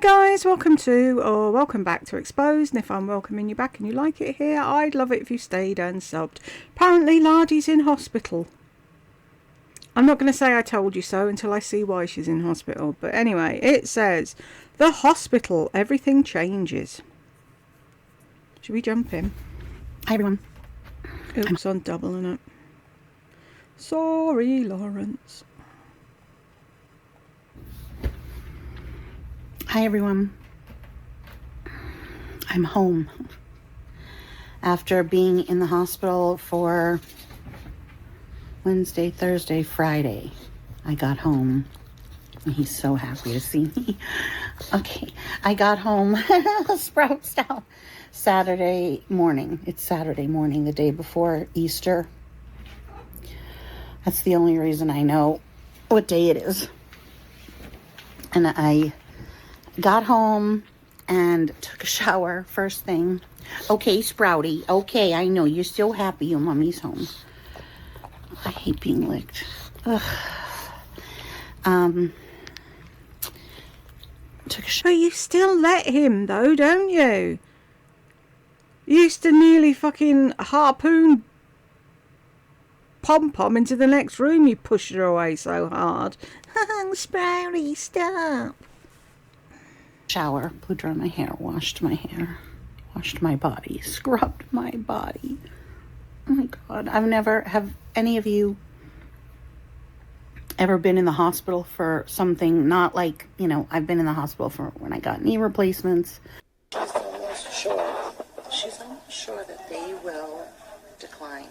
guys, welcome back to Exposed, and if I'm welcoming you back and you like it here, I'd love it if you stayed and subbed. Apparently Lardy's in hospital. I'm not going to say I told you so until I see why she's in hospital, but anyway, it says, H0spital Everything Changes. Should we jump in? Hi everyone. Oops, I'm doubling it. Sorry, Lawrence. Hi everyone. I'm home after being in the hospital for Wednesday, Thursday, Friday. I got home. He's so happy to see me. Okay, I got home. Sprouts down. Saturday morning. It's Saturday morning, the day before Easter. That's the only reason I know what day it is. And I got home and took a shower first thing. Okay, Sprouty. Okay, I know. You're still happy your mommy's home. I hate being licked. Ugh. Took a shower. But you still let him, though, don't you? You used to nearly fucking harpoon Pom-Pom into the next room. You pushed her away so hard. Sprouty, stop. Shower, blew dry my hair, washed my hair, washed my body, scrubbed my body. Oh my God, have any of you ever been in the hospital for something not like, I've been in the hospital for when I got knee replacements. She's almost sure that they will decline.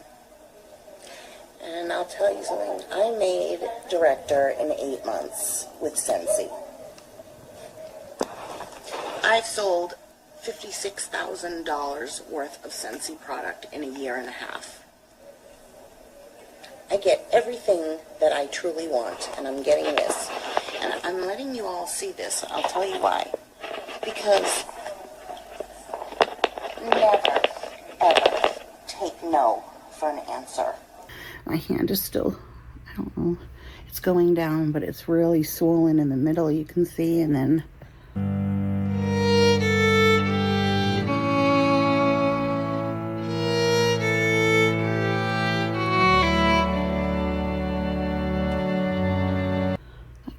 And I'll tell you something, I made director in 8 months with Sensi. I've sold $56,000 worth of Sensi product in a year and a half. I get everything that I truly want, and I'm getting this. And I'm letting you all see this. I'll tell you why. Because never, ever take no for an answer. My hand is still, I don't know, it's going down, but it's really swollen in the middle, you can see, and then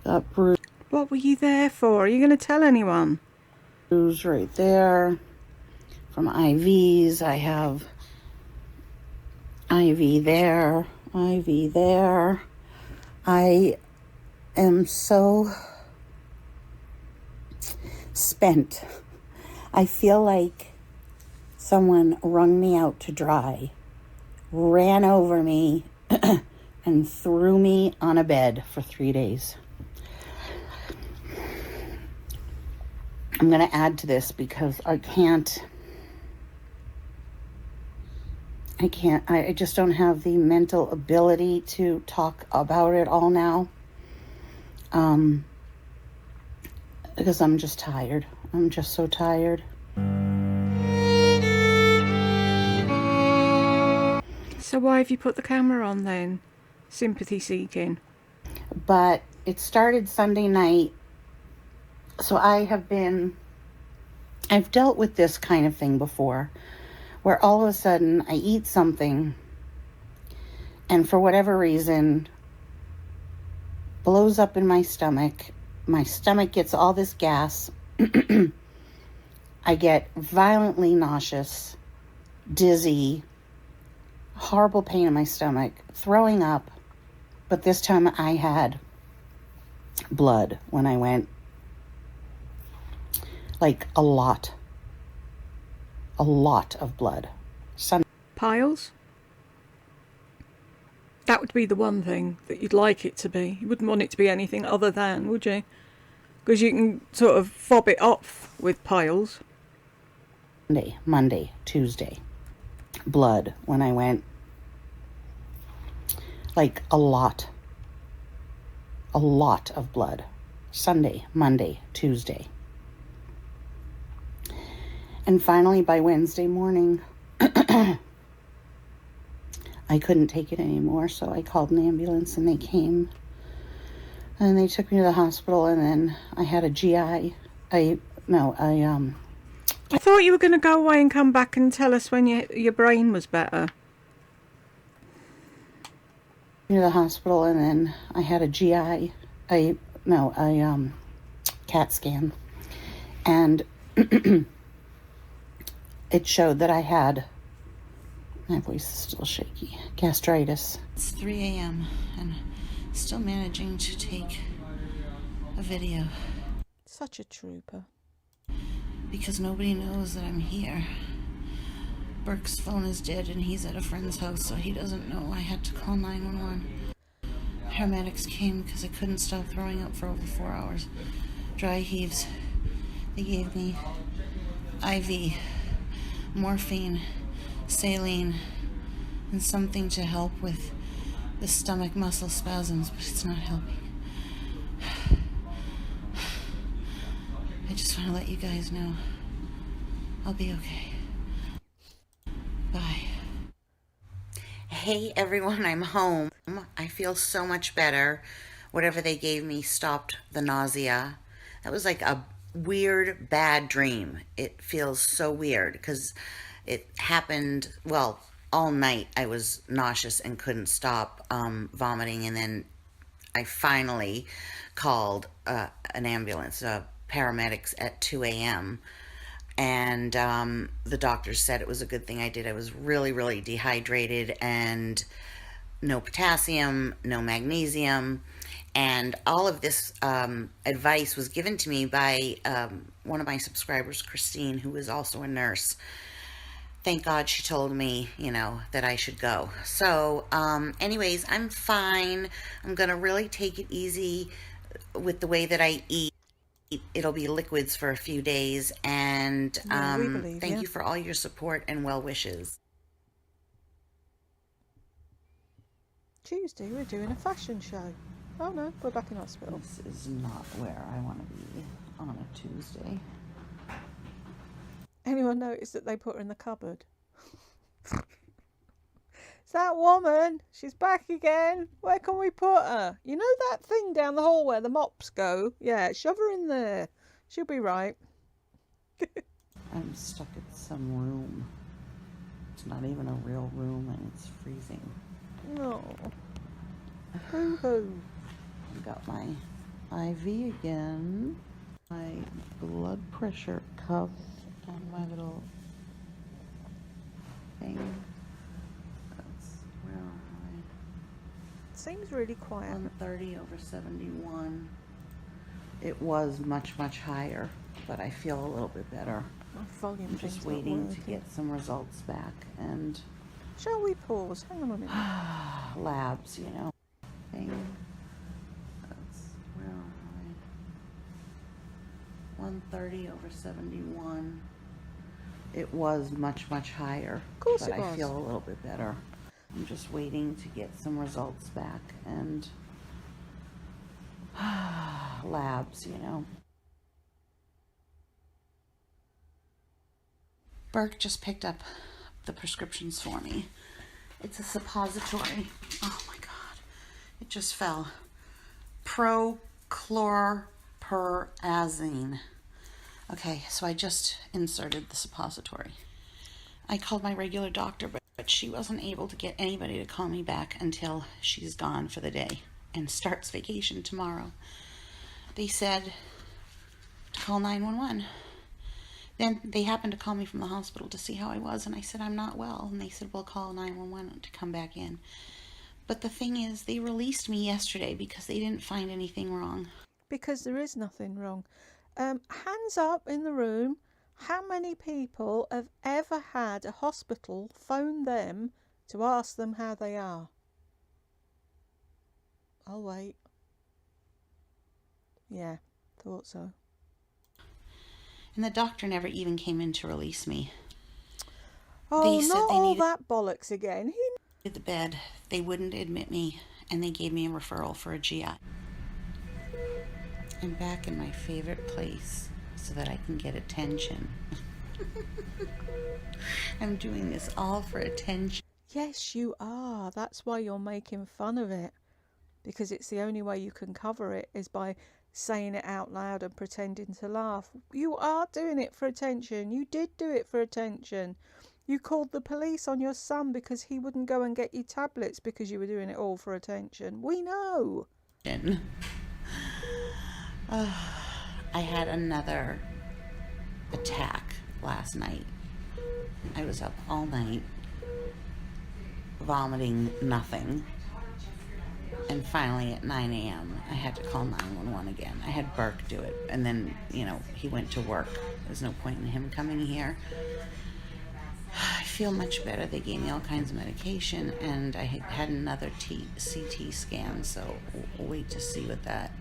got bruise. What were you there for? Are you going to tell anyone? Bruise right there from IVs. I have IV there, IV there. I am so spent. I feel like someone wrung me out to dry, ran over me, and threw me on a bed for 3 days. I'm going to add to this because I just don't have the mental ability to talk about it all now. Because I'm just tired. I'm just so tired. So why have you put the camera on then? Sympathy seeking. But it started Sunday night. So I've dealt with this kind of thing before, where all of a sudden I eat something and for whatever reason blows up in my stomach gets all this gas. I get violently nauseous, dizzy, horrible pain in my stomach, throwing up, but this time I had blood when I went. Like a lot of blood. Piles? That would be the one thing that you'd like it to be. You wouldn't want it to be anything other than, would you? Because you can sort of fob it off with piles. Monday, Tuesday. Blood when I went. Like a lot of blood. Sunday, Monday, Tuesday. And finally, by Wednesday morning, I couldn't take it anymore, so I called an ambulance, and they came. And they took me to the hospital, and then I had a GI I thought you were going to go away and come back and tell us when your brain was better. To the hospital, and then I had a CAT scan, and it showed that I had, my voice is still shaky, gastritis. It's 3 a.m. and still managing to take a video. Such a trooper. Because nobody knows that I'm here. Burke's phone is dead and he's at a friend's house, so he doesn't know I had to call 911. Paramedics came because I couldn't stop throwing up for over 4 hours. Dry heaves. They gave me IV, morphine, saline, and something to help with the stomach muscle spasms, but it's not helping. I just want to let you guys know I'll be okay. Bye. Hey everyone, I'm home. I feel so much better. Whatever they gave me stopped the nausea. That was like a weird, bad dream. It feels so weird because it happened, well, all night. I was nauseous and couldn't stop vomiting, and then I finally called an ambulance, paramedics at 2 a.m. And the doctor said it was a good thing I did. I was really, really dehydrated, and no potassium, no magnesium. And all of this advice was given to me by one of my subscribers, Christine, who is also a nurse. Thank God she told me, that I should go. So anyways, I'm fine. I'm going to really take it easy with the way that I eat. It'll be liquids for a few days, and thank you for all your support and well wishes. Tuesday we're doing a fashion show. Oh no, we're back in hospital. This is not where I want to be on a Tuesday. Anyone notice that they put her in the cupboard? It's that woman. She's back again. Where can we put her? You know that thing down the hall where the mops go? Yeah, shove her in there. She'll be right. I'm stuck in some room. It's not even a real room, and it's freezing. No. Hoo-hoo. I've got my IV again. My blood pressure cuff on my little thing. Where am I? Seems really quiet. 130/71. It was much, much higher, but I feel a little bit better. My volume I'm just waiting to get some results back, and shall we pause? Hang on a minute. labs, thing. Where am I? 130/71. It was much, much higher, but I feel a little bit better. I'm just waiting to get some results back, and labs, Burke just picked up the prescriptions for me. It's a suppository. Oh my God. It just fell. Prochlorperazine. Okay, so I just inserted the suppository. I called my regular doctor, but she wasn't able to get anybody to call me back until she's gone for the day and starts vacation tomorrow. They said to call 911. Then they happened to call me from the hospital to see how I was, and I said I'm not well, and they said we'll call 911 to come back in. But the thing is, they released me yesterday because they didn't find anything wrong. Because there is nothing wrong. Hands up in the room. How many people have ever had a hospital phone them to ask them how they are? I'll wait. Yeah, thought so. And the doctor never even came in to release me. Oh, they said not they all that bollocks again. He needed the bed. They wouldn't admit me, and they gave me a referral for a GI. I'm back in my favorite place so that I can get attention. I'm doing this all for attention. Yes, you are. That's why you're making fun of it. Because it's the only way you can cover it is by saying it out loud and pretending to laugh. You are doing it for attention. You did do it for attention. You called the police on your son because he wouldn't go and get you tablets because you were doing it all for attention. We know. I had another attack last night. I was up all night, vomiting nothing. And finally at 9 a.m., I had to call 911 again. I had Burke do it. And then, he went to work. There's no point in him coming here. I feel much better. They gave me all kinds of medication, and I had another CT scan, so we'll wait to see what that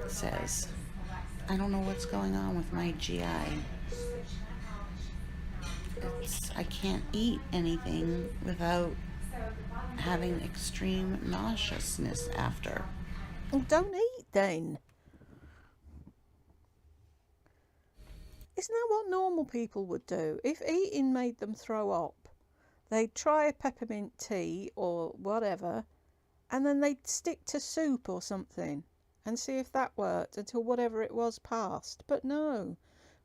says. I don't know what's going on with my GI. I can't eat anything without having extreme nauseousness after. Well, don't eat then. Isn't that what normal people would do? If eating made them throw up, they'd try a peppermint tea or whatever, and then they'd stick to soup or something and see if that worked until whatever it was passed. But no.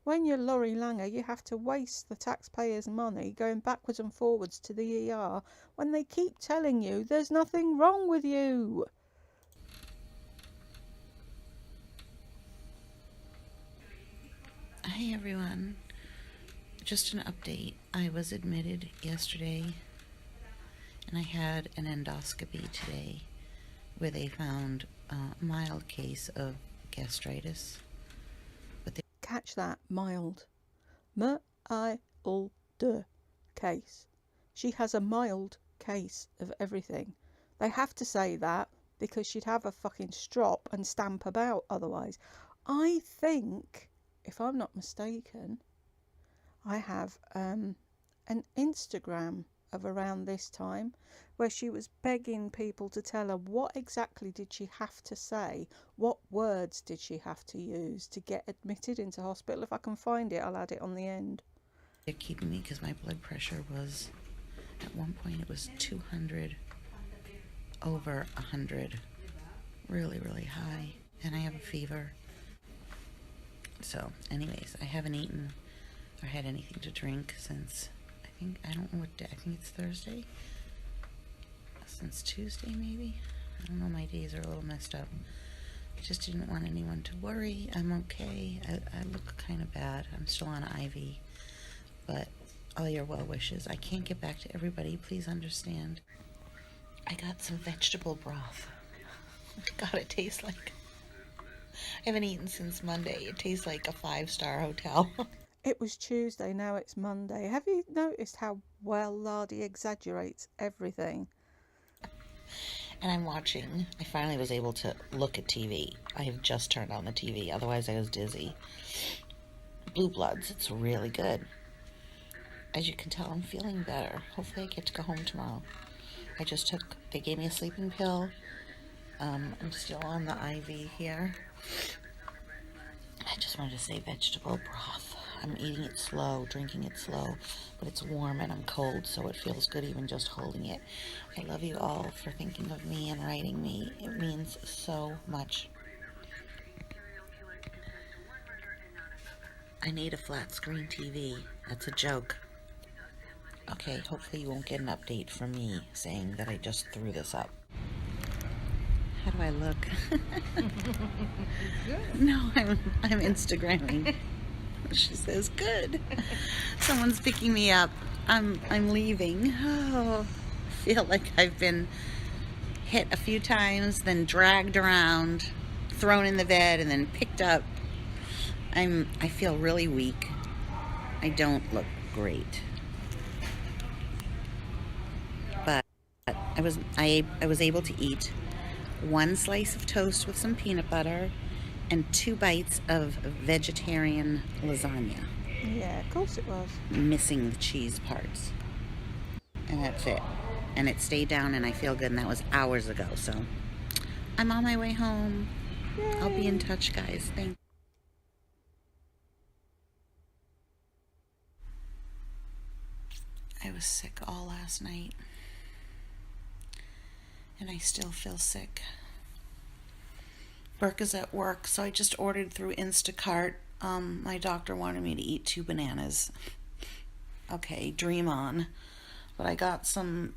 When you're Laurie Langer, you have to waste the taxpayers' money going backwards and forwards to the ER when they keep telling you there's nothing wrong with you. Hey everyone, just an update. I was admitted yesterday and I had an endoscopy today where they found a mild case of gastritis. Catch that, mild. Mild case. She has a mild case of everything. They have to say that because she'd have a fucking strop and stamp about otherwise. I think, if I'm not mistaken, I have an Instagram of around this time where she was begging people to tell her what exactly did she have to say, what words did she have to use to get admitted into hospital. If I can find it, I'll add it on the end. They're keeping me because my blood pressure was, at one point it was 200 over 100, really, really high, and I have a fever. So anyways, I haven't eaten or had anything to drink since, I don't know what day, I think it's Thursday, since Tuesday maybe. I don't know, my days are a little messed up. I just didn't want anyone to worry. I'm okay. I look kind of bad. I'm still on IV, but all your well wishes. I can't get back to everybody, please understand. I got some vegetable broth. God, it tastes like, I haven't eaten since Monday. It tastes like a 5-star hotel. It was Tuesday, now it's Monday. Have you noticed how well Lardy exaggerates everything? And I'm watching. I finally was able to look at TV. I have just turned on the TV, otherwise I was dizzy. Blue Bloods, it's really good. As you can tell, I'm feeling better. Hopefully I get to go home tomorrow. They gave me a sleeping pill. I'm still on the IV here. I just wanted to say vegetable broth. I'm eating it slow, drinking it slow, but it's warm and I'm cold, so it feels good even just holding it. I love you all for thinking of me and writing me. It means so much. I need a flat screen TV. That's a joke. Okay, hopefully you won't get an update from me saying that I just threw this up. How do I look? No, I'm Instagramming. She says, good. Someone's picking me up. I'm leaving. Oh, I feel like I've been hit a few times, then dragged around, thrown in the bed, and then picked up. I feel really weak. I don't look great. But I was able to eat 1 slice of toast with some peanut butter and 2 bites of vegetarian lasagna. Yeah, of course it was. Missing the cheese parts. And that's it. And it stayed down and I feel good, and that was hours ago. So I'm on my way home. Yay. I'll be in touch, guys. Thanks. I was sick all last night. And I still feel sick. Burke is at work, so I just ordered through Instacart. My doctor wanted me to eat 2 bananas. Okay, dream on. But I got some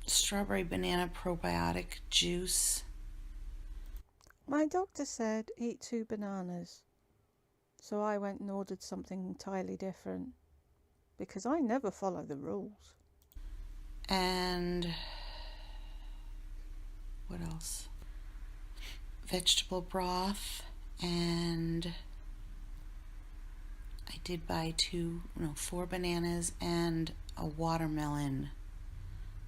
strawberry banana probiotic juice. My doctor said eat 2 bananas. So I went and ordered something entirely different. Because I never follow the rules. And what else? Vegetable broth, and I did buy 4 bananas and a watermelon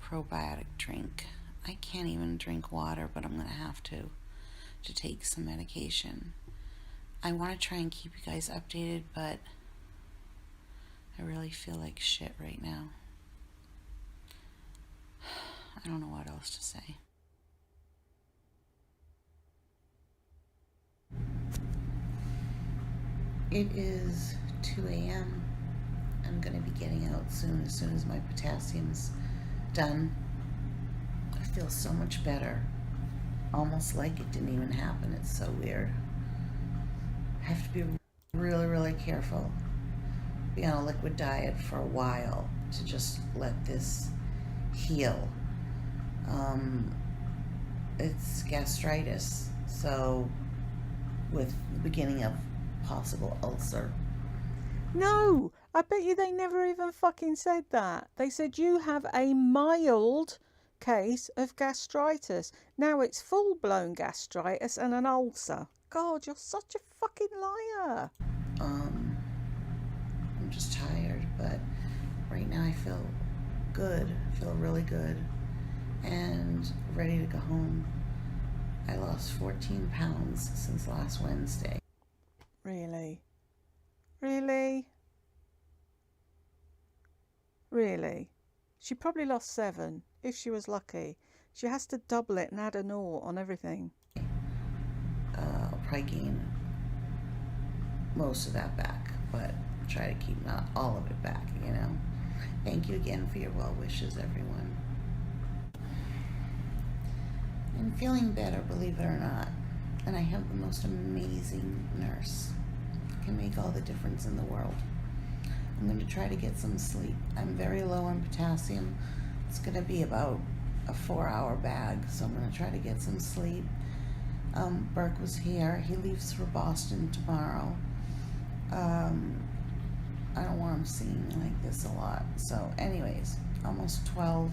probiotic drink. I can't even drink water, but I'm gonna have to take some medication. I want to try and keep you guys updated, but I really feel like shit right now. I don't know what else to say. It is 2 a.m. I'm going to be getting out soon, as soon as my potassium's done. I feel so much better. Almost like it didn't even happen. It's so weird. I have to be really, really careful. Be on a liquid diet for a while to just let this heal. It's gastritis, so with the beginning of possible ulcer. No! I bet you they never even fucking said that. They said you have a mild case of gastritis. Now it's full-blown gastritis and an ulcer. God, you're such a fucking liar. I'm just tired, but right now I feel good. I feel really good and ready to go home. I lost 14 pounds since last Wednesday. Really? Really? Really? She probably lost 7, if she was lucky. She has to double it and add a naught on everything. I'll probably gain most of that back, but try to keep not all of it back, you know. Thank you again for your well wishes, everyone. I'm feeling better, believe it or not. And I have the most amazing nurse. It can make all the difference in the world. I'm going to try to get some sleep. I'm very low on potassium. It's going to be about a 4-hour bag, so I'm going to try to get some sleep. Burke was here. He leaves for Boston tomorrow. I don't want him seeing me like this a lot. So anyways, almost 12.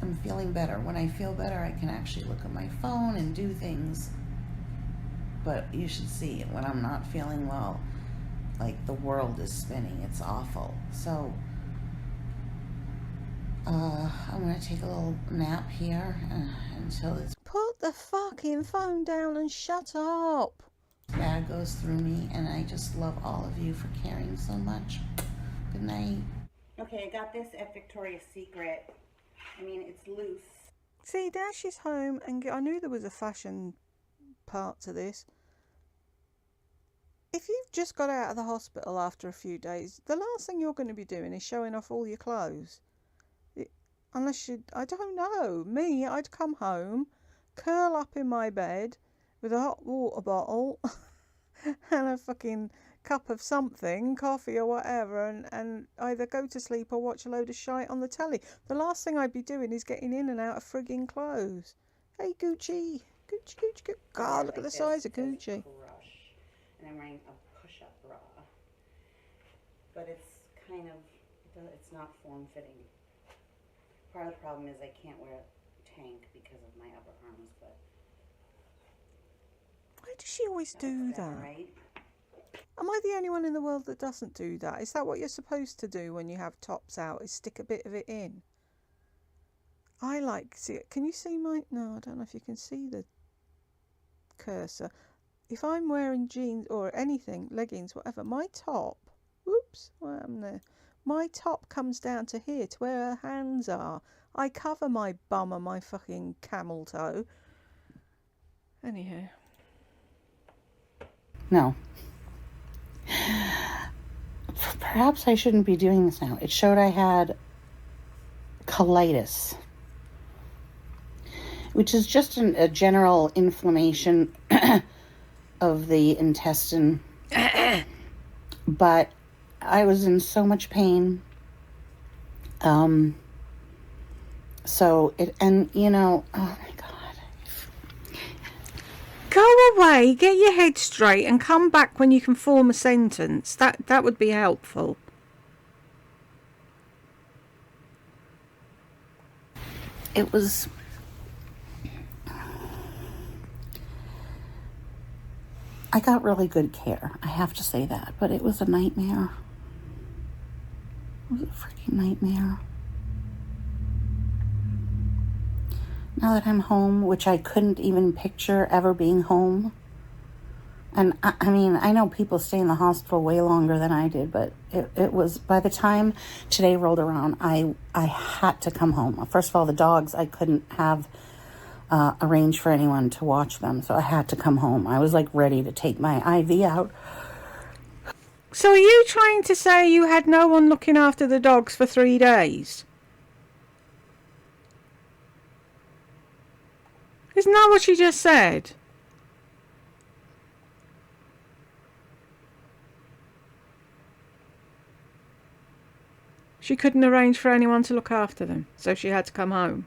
I'm feeling better. When I feel better, I can actually look at my phone and do things. But you should see, when I'm not feeling well, like the world is spinning. It's awful. So I'm going to take a little nap here until it's... Put the fucking phone down and shut up. Bad goes through me, and I just love all of you for caring so much. Good night. Okay, I got this at Victoria's Secret. I mean, it's loose. See, now she's home, and I knew there was a fashion part to this. If you've just got out of the hospital after a few days, the last thing you're going to be doing is showing off all your clothes. Unless you, I don't know. Me, I'd come home, curl up in my bed with a hot water bottle and a fucking cup of something, coffee or whatever, and either go to sleep or watch a load of shite on the telly. The last thing I'd be doing is getting in and out of frigging clothes. Hey, Gucci. Gucci, Gucci, Gucci. God, look at the size of Gucci. Crush. And I'm wearing a push-up bra. But it's kind of, it's not form-fitting. Part of the problem is I can't wear a tank because of my upper arms, but... Why does she always do that? Right? Am I the only one in the world that doesn't do that? Is that what you're supposed to do when you have tops out, is stick a bit of it in? I like, see it. Can you see my, no, I don't know if you can see the cursor. If I'm wearing jeans or anything, leggings, whatever, my top, whoops, what happened there? My top comes down to here, to where her hands are. I cover my bum and my fucking camel toe. Anyhow. No. Perhaps I shouldn't be doing this now. It showed I had colitis. which is just a general inflammation of the intestine. But I was in so much pain. So it, and you know, oh my God. Go away, get your head straight, and come back when you can form a sentence. That would be helpful. It was... I got really good care, I have to say that, but it was a nightmare. It was a freaking nightmare. Now that I'm home, which I couldn't even picture ever being home. And I mean, I know people stay in the hospital way longer than I did, but it was, by the time today rolled around, I had to come home. First of all, the dogs, I couldn't have arranged for anyone to watch them, so I had to come home. I was like ready to take my IV out. So are you trying to say you had no one looking after the dogs for 3 days? Isn't that what she just said? She couldn't arrange for anyone to look after them, so she had to come home.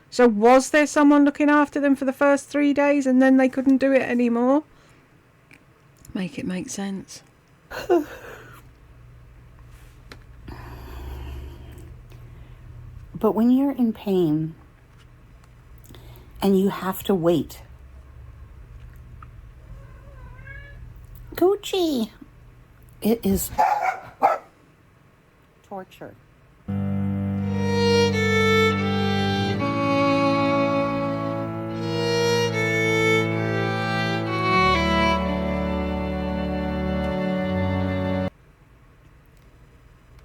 So was there someone looking after them for the first 3 days and then they couldn't do it anymore? Make it make sense. But when you're in pain and you have to wait, Gucci, it is torture.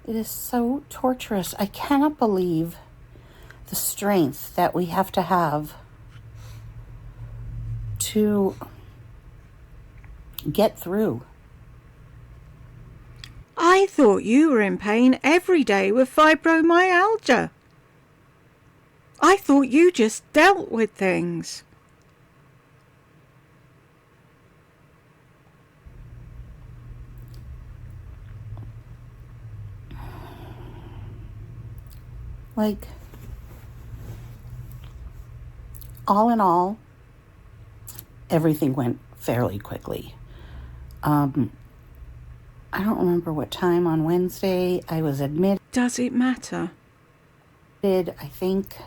It is so torturous. I cannot believe the strength that we have to have to get through. I thought you were in pain every day with fibromyalgia. I thought you just dealt with things. Like, all in all, everything went fairly quickly. I don't remember what time on Wednesday I was admitted. Does it matter? I think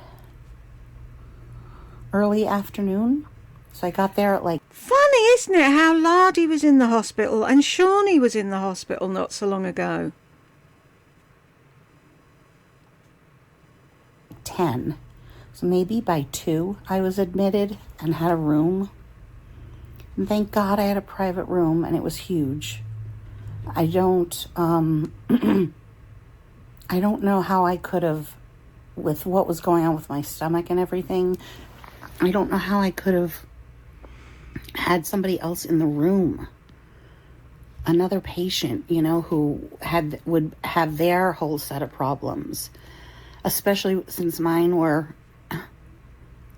early afternoon. So I got there at like... Funny, isn't it, how Lardy was in the hospital and Shawnee was in the hospital not so long ago? 10. So maybe by 2 I was admitted and had a room. And thank God I had a private room, and it was huge. I don't I don't know how I could have, with what was going on with my stomach and everything, I don't know how I could have had somebody else in the room. Another patient, you know, who would have their whole set of problems. Especially since mine were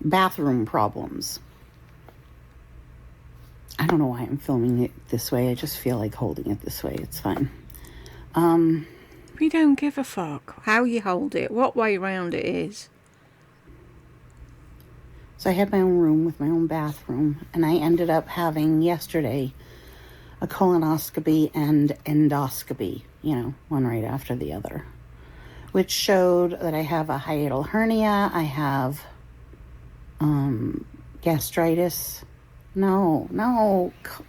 bathroom problems. I don't know why I'm filming it this way. I just feel like holding it this way. It's fine. We don't give a fuck how you hold it, what way round it is. So I had my own room with my own bathroom, and I ended up having yesterday a colonoscopy and endoscopy, you know, one right after the other, which showed that I have a hiatal hernia, I have gastritis.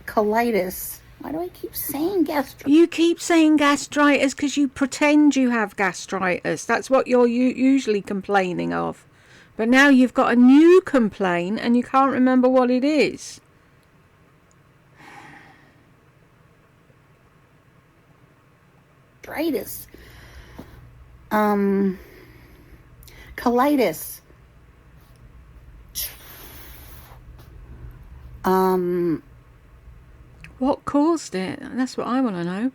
Colitis. Why do I keep saying gastritis? You keep saying gastritis because you pretend you have gastritis. That's what you're usually complaining of. But now you've got a new complaint and you can't remember what it is. Gastritis. Colitis. What caused it? That's what I want to know.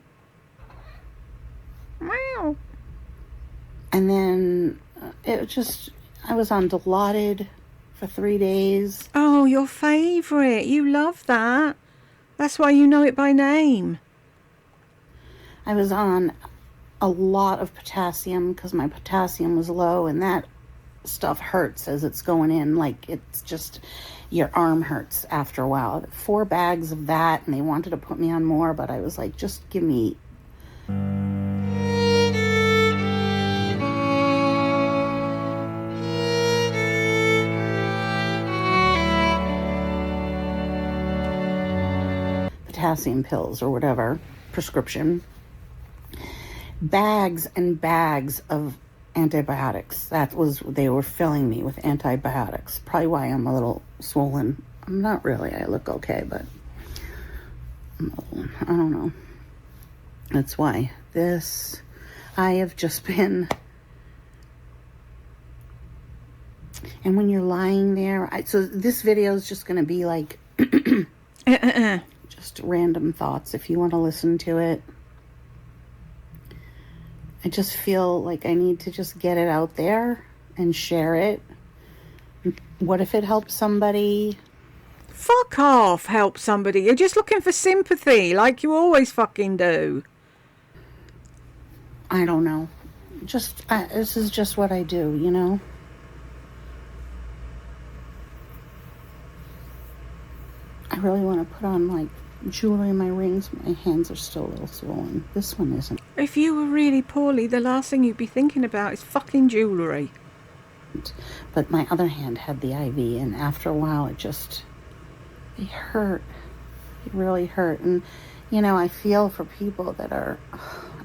Meow. And then I was on Dilaudid for 3 days. Oh, your favourite. You love that. That's why you know it by name. I was on a lot of potassium because my potassium was low, and that stuff hurts as it's going in. Like, it's just, your arm hurts after a while. 4 bags of that, and they wanted to put me on more, but I was like, just give me... potassium pills or whatever, prescription. Bags and bags of antibiotics. They were filling me with antibiotics. Probably why I'm a little swollen. I'm not really. I look okay, but I don't know. That's why. I have just been... And when you're lying there... So this video is just going to be like... just random thoughts if you want to listen to it. I just feel like I need to just get it out there and share it. What if it helps somebody? Fuck off, help somebody. You're just looking for sympathy, like you always fucking do. I don't know. This is just what I do, you know? I really want to put on, like, jewelry in my rings. My hands are still a little swollen. This one isn't. If you were really poorly, the last thing you'd be thinking about is fucking jewelry. But my other hand had the IV, and after a while it hurt. It really hurt. And, you know, I feel for people that are,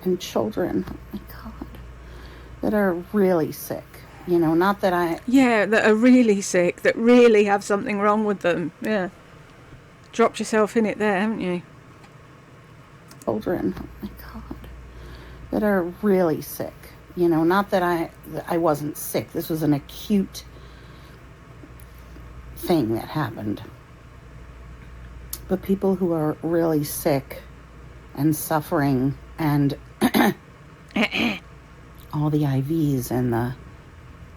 and children, oh my God, that are really sick. You know, not that I... Yeah, that are really sick, that really have something wrong with them. Yeah. Dropped yourself in it there, haven't you? Children, oh my God, that are really sick. You know, not that I wasn't sick. This was an acute thing that happened. But people who are really sick and suffering, and all the IVs and the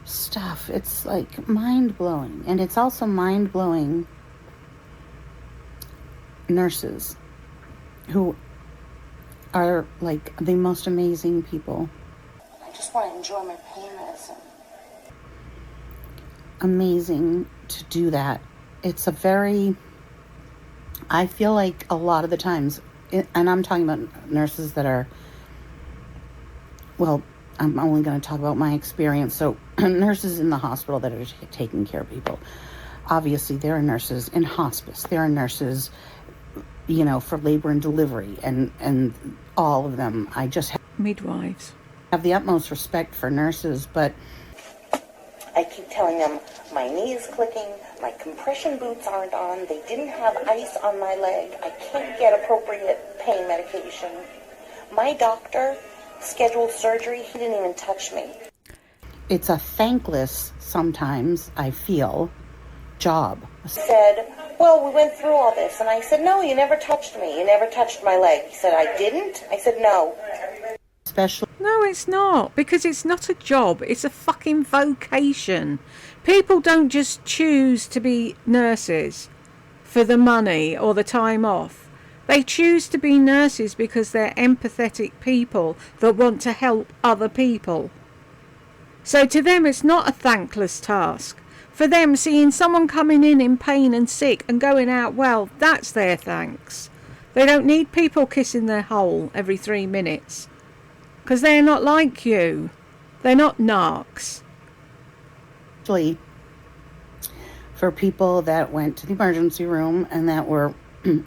stuff, it's like mind-blowing. And it's also mind-blowing nurses who are like the most amazing people. I just want to enjoy my pain medicine. Amazing to do that. It's I feel like a lot of the times, and I'm talking about nurses that are, well, I'm only going to talk about my experience. So nurses in the hospital that are taking care of people. Obviously, there are nurses in hospice. There are nurses, you know, for labor and delivery, and all of them. I just midwives. Have the utmost respect for nurses, but I keep telling them my knee is clicking, my compression boots aren't on, they didn't have ice on my leg, I can't get appropriate pain medication. My doctor scheduled surgery, he didn't even touch me. It's a thankless, sometimes, I feel, job. Said, well, we went through all this. And I said, no, you never touched me. You never touched my leg. He said, I didn't? I said, no. No, it's not. Because it's not a job. It's a fucking vocation. People don't just choose to be nurses for the money or the time off. They choose to be nurses because they're empathetic people that want to help other people. So to them, it's not a thankless task. For them, seeing someone coming in pain and sick and going out well, that's their thanks. They don't need people kissing their hole every 3 minutes. Because they're not like you. They're not narcs. Actually, for people that went to the emergency room and that were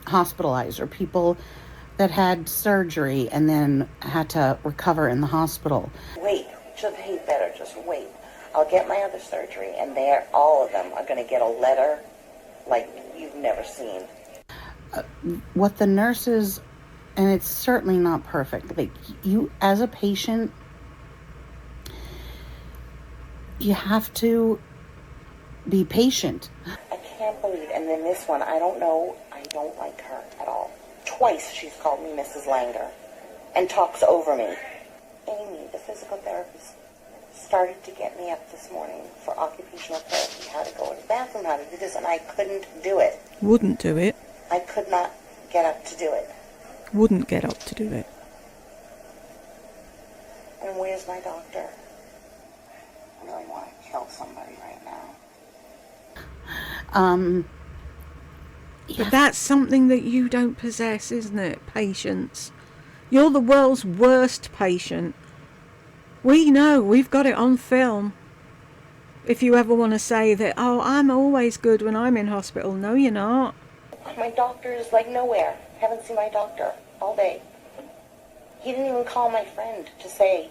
hospitalized, or people that had surgery and then had to recover in the hospital. Wait, just hate better, just wait. I'll get my other surgery, and all of them are going to get a letter like you've never seen. What the nurses, and it's certainly not perfect, like you as a patient, you have to be patient. I can't believe, and then this one, I don't know, I don't like her at all. Twice she's called me Mrs. Langer and talks over me. Amy, the physical therapist, started to get me up this morning for occupational therapy, how to go to the bathroom, how to do this, and I couldn't do it. Wouldn't do it. I could not get up to do it. Wouldn't get up to do it. And where's my doctor? I really want to kill somebody right now. But that's something that you don't possess, isn't it? Patience. You're the world's worst patient. We know, we've got it on film. If you ever want to say that, oh, I'm always good when I'm in hospital. No, you're not. My doctor is like nowhere. Haven't seen my doctor all day. He didn't even call my friend to say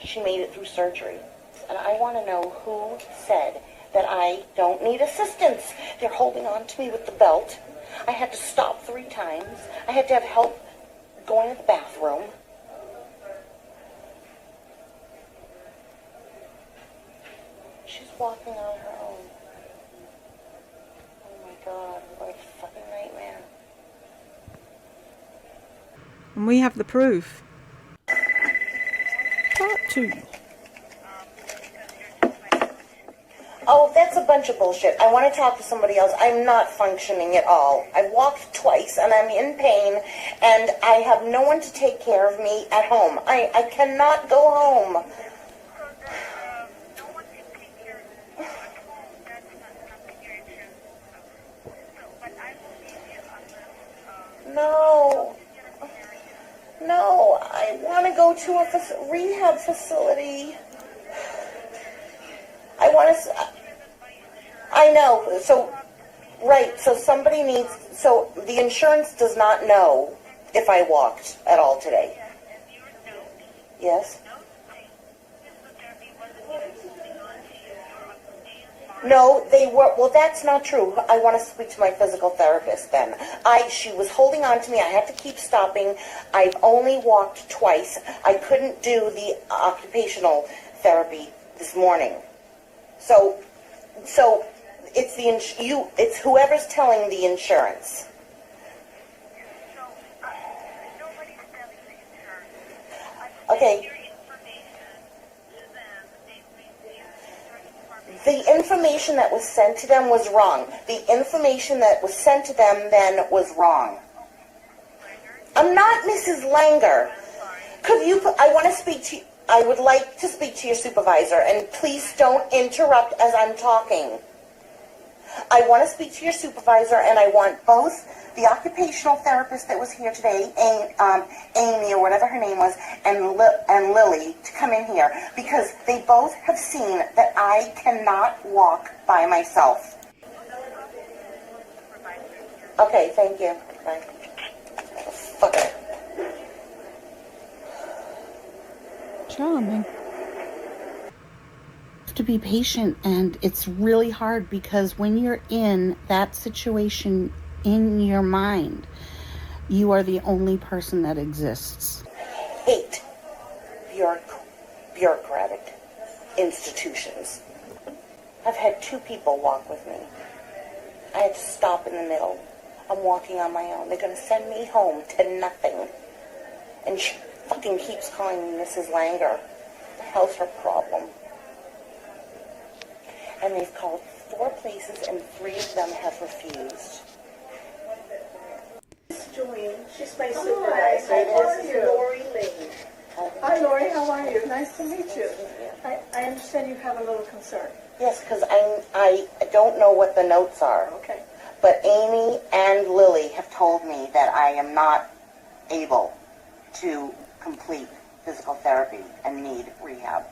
she made it through surgery. And I want to know who said that I don't need assistance. They're holding on to me with the belt. I had to stop 3 times. I had to have help going to the bathroom. She's walking on her own. Oh my God, what a fucking nightmare. And we have the proof. Part 2. Oh, that's a bunch of bullshit. I want to talk to somebody else. I'm not functioning at all. I've walked twice and I'm in pain and I have no one to take care of me at home. I cannot go home. No, I want to go to a rehab facility. I know, so somebody needs, so the insurance does not know if I walked at all today. Yes? No, they were, well, that's not true. I want to speak to my physical therapist then. She was holding on to me. I had to keep stopping. I've only walked twice. I couldn't do the occupational therapy this morning. So it's it's whoever's telling the insurance. Okay. The information that was sent to them was wrong. The information that was sent to them then was wrong. I'm not Mrs. Langer. I would like to speak to your supervisor, and please don't interrupt as I'm talking. I want to speak to your supervisor, and I want both the occupational therapist that was here today, Amy or whatever her name was, and Lily to come in here, because they both have seen that I cannot walk by myself. Okay, thank you. Bye. Fuck it. Charming. To be patient, and it's really hard because when you're in that situation in your mind, you are the only person that exists. Hate bureaucratic institutions. I've had 2 people walk with me. I had to stop in the middle. I'm walking on my own. They're going to send me home to nothing. And she fucking keeps calling me Mrs. Langer. What the hell's her problem? And they've called 4 places and 3 of them have refused. Joanne, she's my supervisor. This is Lori Lee. Hi, Lori. How are you? Nice to meet you. I understand you have a little concern. Yes, because I don't know what the notes are. Okay. But Amy and Lily have told me that I am not able to complete physical therapy and need rehab.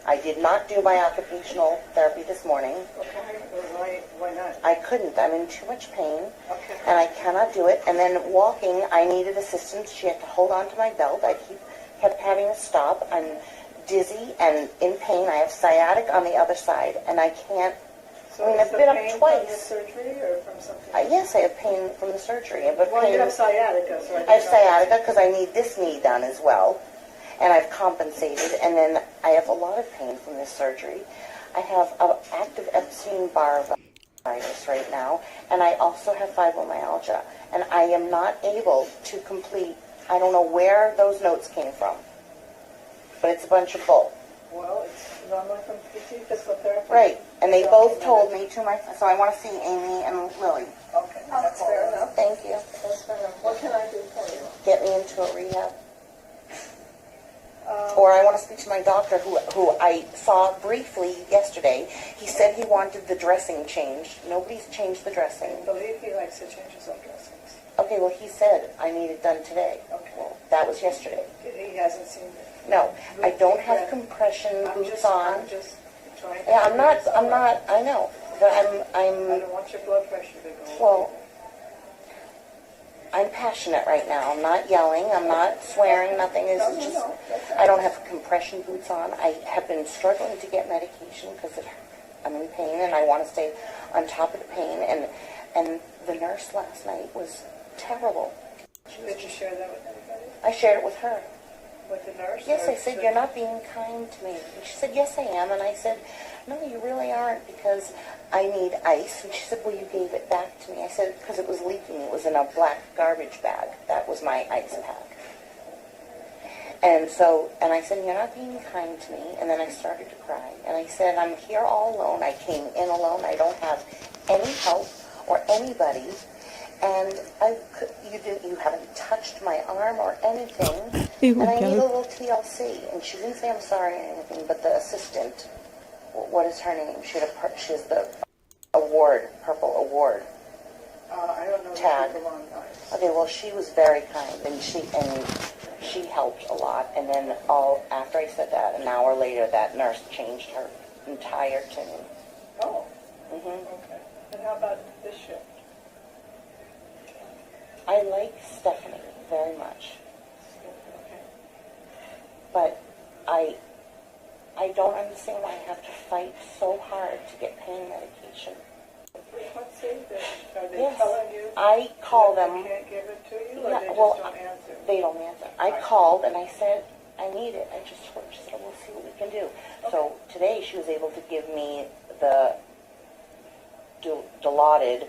I did not do my occupational therapy this morning. Okay. Why not? I couldn't. I'm in too much pain. Okay. And I cannot do it. And then walking, I needed assistance. She had to hold on to my belt. I kept having to stop. I'm dizzy and in pain. I have sciatic on the other side, and I can't. So I've been up twice. From the surgery or from something? Yes, I have pain from the surgery. You have sciatica. So I have sciatica because I need this knee done as well. And I've compensated, and then I have a lot of pain from this surgery. I have active Epstein-Barr virus right now, and I also have fibromyalgia. And I am not able to complete, I don't know where those notes came from, but it's a bunch of bull. Well, it's normally from PT physical therapy. Right, and they both told me to my, so I want to see Amy and Lily. Okay, that's fair enough. Thank you. That's fair enough. What can I do for you? Get me into a rehab. Or I want to speak to my doctor who I saw briefly yesterday. He said he wanted the dressing changed. Nobody's changed the dressing. I believe he likes to change his own dressings. Okay, well, he said I need it done today. Okay. Well, that was yesterday. He hasn't seen it. No, I don't have compression boots on. I'm just trying to... Yeah, I'm not, I know. But I I'm, don't want your blood pressure to go up. well, I'm passionate right now. I'm not yelling. I'm not swearing. Nothing is just, I don't have compression boots on. I have been struggling to get medication because I'm in pain and I want to stay on top of the pain. And the nurse last night was terrible. Did you share that with anybody? I shared it with her. With the nurse? Yes, I said, you're not being kind to me. And she said, yes, I am. And I said, no, you really aren't because I need ice. And she said, well, you gave it back to me. I said, because it was leaking. It was in a black garbage bag. That was my ice pack. And so, and I said, you're not being kind to me. And then I started to cry. And I said, I'm here all alone. I came in alone. I don't have any help or anybody. And you haven't touched my arm or anything. And I need a little TLC. And she didn't say I'm sorry or anything, but the assistant, what is her name? She has the award, purple award. I don't know. Tag. The wrong guys. Okay, well, she was very kind, and she helped a lot. And then after I said that, an hour later, that nurse changed her entire tune. Oh. Mm-hmm. Okay. And how about this shift? I like Stephanie very much, Okay. but I don't understand why I have to fight so hard to get pain medication. Let's see. Are they Yes. telling you I call that them. they can't give it to you, or Yeah, they just well, don't answer? They don't answer. I called and I said, I need it. I just told her, she said, we'll see what we can do. So today she was able to give me the Dilaudid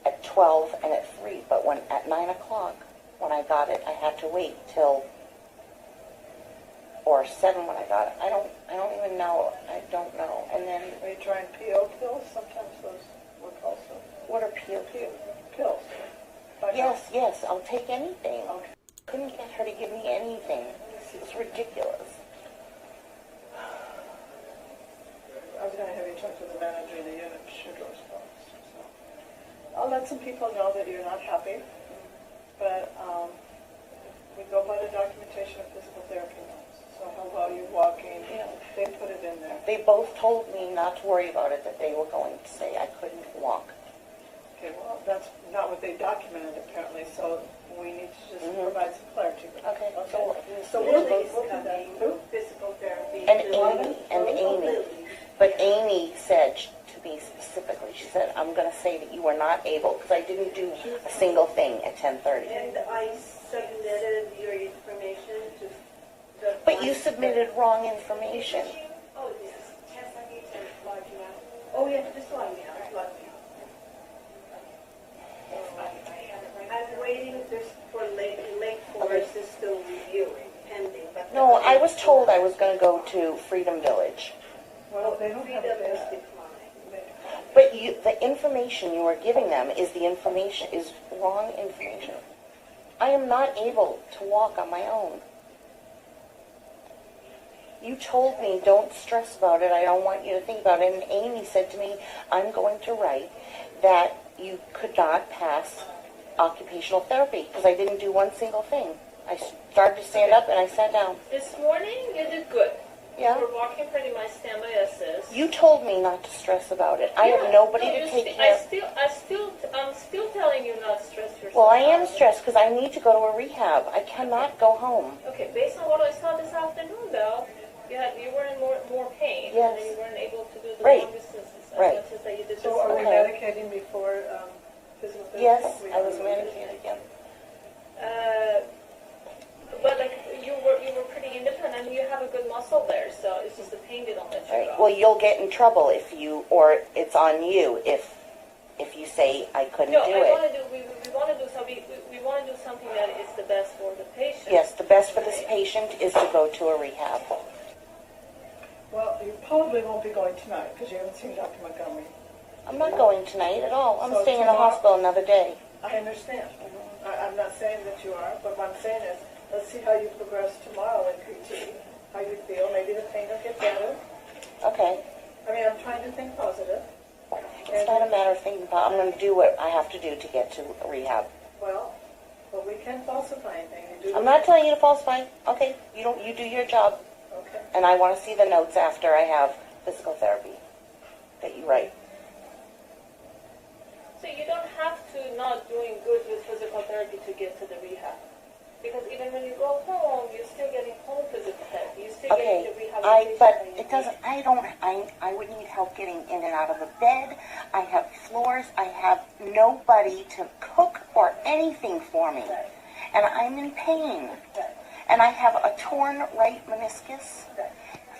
at 12 and at 3, but at 9 o'clock, when I got it, I had to wait till, or 7 when I got it. I don't even know. I don't know. And then, Are you trying PO pills? Sometimes those work also. what are pills? Pills. Yes, I'll take anything. Okay. Couldn't get her to give me anything. It's ridiculous. I was going to have you talk to the manager of the unit, H0spital. I'll let some people know that you're not happy, but we go by the documentation of physical therapy notes. So how well you're walking, they put it in there. They both told me not to worry about it, that they were going to say I couldn't walk. Okay, well, that's not what they documented apparently, so we need to just provide some clarity. Okay. So we'll do that. Who? Physical therapy. And Amy. But Amy said to me specifically, she said, I'm going to say that you were not able, because I didn't do a single thing at 10:30. And I submitted your information to the... But you submitted wrong information. Oh, yes. Oh, yeah, just one now. I'm waiting for Lake Forest is still reviewing, pending. But No, I was told I was going to go to Freedom Village. Well, they don't have Freedom is that. declined. But the information you are giving them is wrong information. I am not able to walk on my own. You told me, don't stress about it, I don't want you to think about it. And Amy said to me, I'm going to write that you could not pass occupational therapy because I didn't do one single thing. I started to stand up and I sat down. This morning, you did good. Yeah. You were walking pretty much standby assist. You told me not to stress about it. I have nobody to take care of. I'm still telling you not to stress yourself. Well, I am stressed because I need to go to a rehab. I cannot go home. Okay, based on what I saw this afternoon, though, you were in more pain. Yes. And you weren't able to do the Right. long distances as Right. much as that you did this So are we morning. medicating before physical therapy? Yes, I was medicated again. But like you were pretty independent. You have a good muscle there, so it's just the pain they don't let you Right. go. Well, you'll get in trouble or it's on you if you say I couldn't No, do we it. want to do something. We want to do something that is the best for the patient. Yes, the best for this patient is to go to a rehab. probably won't be going tonight because you haven't seen Dr. Montgomery. I'm not going tonight at all. I'm So staying in the tomorrow- hospital another day. I understand. I'm not saying that you are, but what I'm saying is, let's see how you progress tomorrow in PT, how you feel. Maybe the pain will get better. Okay. I mean, I'm trying to think positive. It's not a matter of thinking about. I'm going to do what I have to do to get to rehab. Well, but we can't falsify anything. You do I'm not telling you to falsify. Okay, you do your job. Okay. And I want to see the notes after I have physical therapy that you write. So you don't have to not doing good with physical therapy to get to the rehab. Because even when you go home, you're still getting home physical therapy. You're still getting the rehabilitation. But it doesn't, I would need help getting in and out of the bed. I have floors. I have nobody to cook or anything for me. And I'm in pain. And I have a torn right meniscus,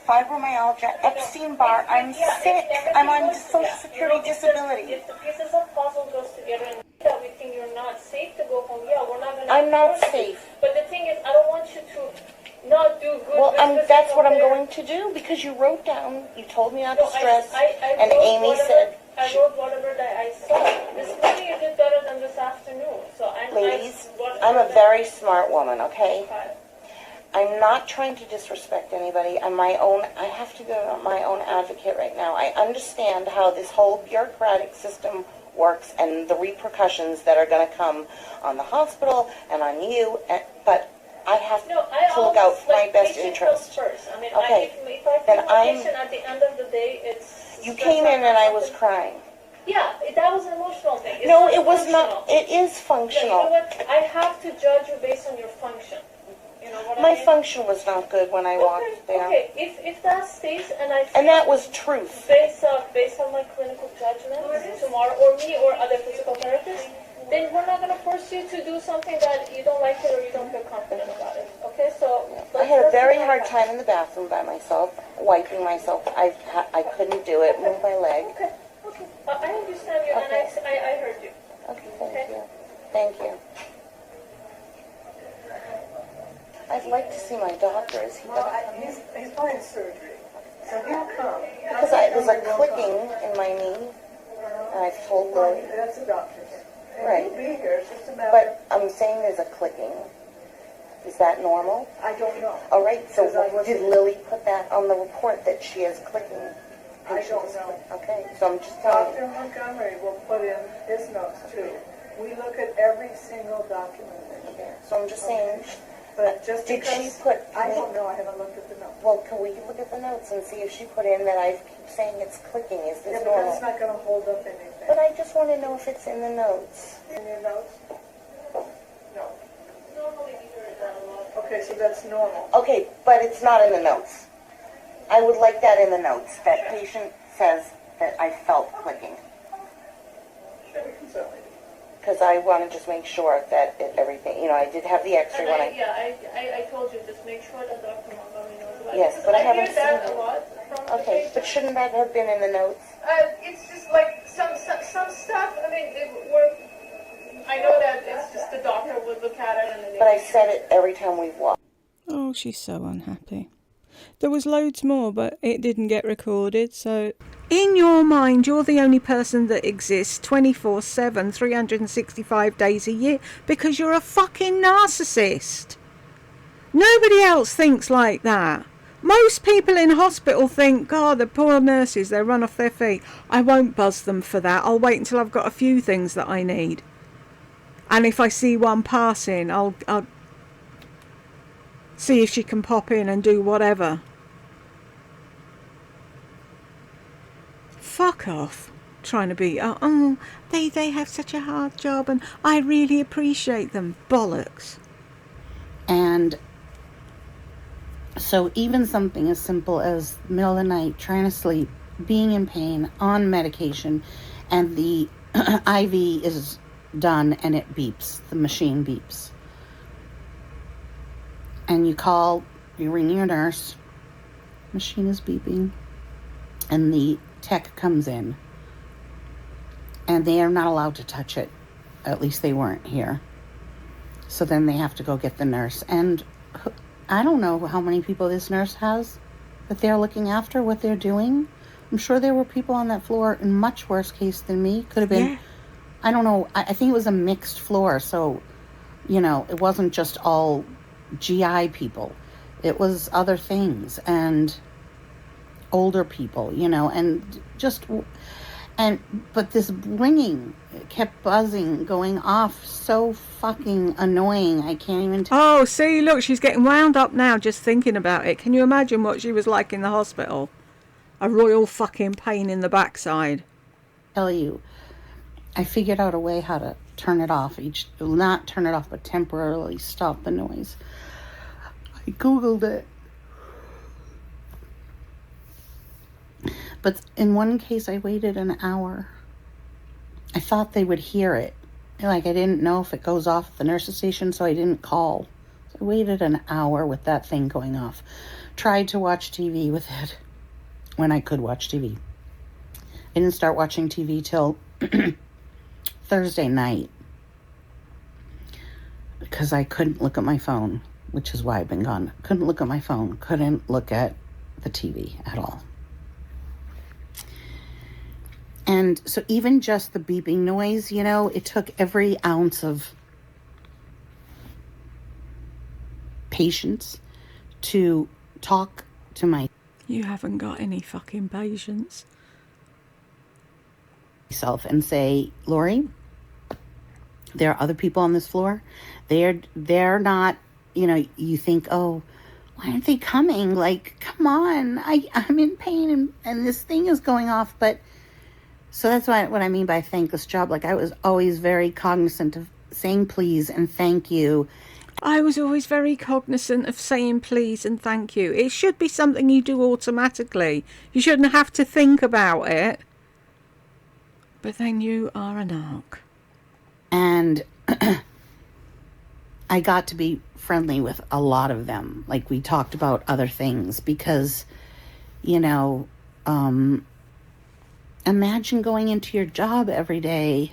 fibromyalgia, Epstein-Barr. I'm sick. I'm on Social Security disability. If the pieces of puzzle goes together and that we think you're not safe to go home, we're not going to. I'm not safe. But the thing is, I don't want you to not do good. Well, with that's physical what I'm therapy. going to do because you wrote down, you told me not No, to stress, I and wrote Amy whatever- said, I wrote whatever that I saw. This morning you did better than this afternoon. So ladies, I'm a very smart woman, okay? Fine. I'm not trying to disrespect anybody. I have to go to my own advocate right now. I understand how this whole bureaucratic system works and the repercussions that are going to come on the hospital and on you, but I have No, I to look out for my like best patient interest. comes first. I mean, Okay. if I Then feel a I'm- patient at the end of the day, it's. You came in and I was crying. Yeah, that was an emotional thing. It's No, not it was functional. not. It is Yeah, you know functional. what? I have to judge you based on your function. You know what I My mean? function was not good when I walked there. Okay. If that stays and I feel And that was truth. based on my clinical judgment tomorrow, or me or other physical therapists, then we're not going to force you to do something that you don't like it or you don't feel confident about it. Okay, so I had a very let's hard do time in the bathroom by myself, wiping myself. I couldn't do it. Move my leg. Okay. I understand you, Okay. and I heard you. Okay, thank you. Thank you. I'd like to see my doctor. Is he Well, gonna come in? he's going to surgery, so he'll come. Because there's a clicking in my knee, and I've told Well, Lily. that's the doctor's. And Right. he'll be here, it's just a matter. But I'm saying there's a clicking. Is that normal? I don't know. All right, so Because I wasn't- did Lily put that on the report that she has clicking? I don't know. Okay, so I'm just telling Dr. you. Montgomery will put in his notes too. We look at every single document that Okay, so I'm just saying, But just did she because, put, I don't know, I haven't looked at the notes. well, can we look at the notes and see if she put in that I keep saying it's clicking? Is Yeah, this but that's normal? not gonna hold up anything. But I just want to know if it's in the notes. In your notes? No. Normally we hear that a lot. Okay, so that's normal. Okay, but it's not in the notes. I would like that in the notes, that patient says that I felt clicking. Sure, we can certainly do. Because I want to just make sure that everything, I did have the x-ray And when I told you, just make sure that Dr. Montgomery knows about it. Yes, Because but I haven't hear that seen a it. lot from the Okay, but patients. shouldn't that have been in the notes? It's just like some stuff. I mean, I know that it's just the doctor would look at it and then. But I said it every time we walked. Oh, she's so unhappy. There was loads more, but it didn't get recorded, so... In your mind, you're the only person that exists 24/7, 365 days a year, because you're a fucking narcissist. Nobody else thinks like that. Most people in hospital think, God, the poor nurses, they run off their feet. I won't buzz them for that. I'll wait until I've got a few things that I need. And if I see one passing, I'll see if she can pop in and do whatever. Fuck off. Trying to be, they have such a hard job and I really appreciate them. Bollocks. And so even something as simple as middle of the night, trying to sleep, being in pain, on medication, and the IV is done and it beeps. The machine beeps. And you ring your nurse, machine is beeping, and the tech comes in. And they are not allowed to touch it. At least they weren't here. So then they have to go get the nurse. And I don't know how many people this nurse has. that they're looking after, what they're doing. I'm sure there were people on that floor in much worse case than me. Could have been, Yeah. I don't know, I think it was a mixed floor, so, you know, it wasn't just all GI people. It was other things, and older people, you know, and just, but this ringing kept buzzing, going off, so fucking annoying. I can't even Oh, see, look, she's getting wound up now just thinking about it. Can you imagine what she was like in the hospital? A royal fucking pain in the backside. tell you. I figured out a way how to turn it off. Not turn it off, but temporarily stop the noise. I Googled it. But in one case, I waited an hour. I thought they would hear it. Like, I didn't know if it goes off at the nurse's station, so I didn't call. So I waited an hour with that thing going off. Tried to watch TV with it when I could watch TV. I didn't start watching TV till Thursday night because I couldn't look at my phone, which is why I've been gone. Couldn't look at my phone. Couldn't look at the TV at all. And so even just the beeping noise, you know, it took every ounce of patience to talk to You haven't got any fucking patience. myself and say, Lori, there are other people on this floor. They're not, you know, you think, oh, why aren't they coming? Like, come on, I'm in pain and this thing is going off. But so that's what I mean by thankless job. Like, I was always very cognizant of saying please and thank you. I was always very cognizant of saying please and thank you. It should be something you do automatically. You shouldn't have to think about it. But then you are an arc. And I got to be friendly with a lot of them. Like, we talked about other things because, you know, imagine going into your job every day.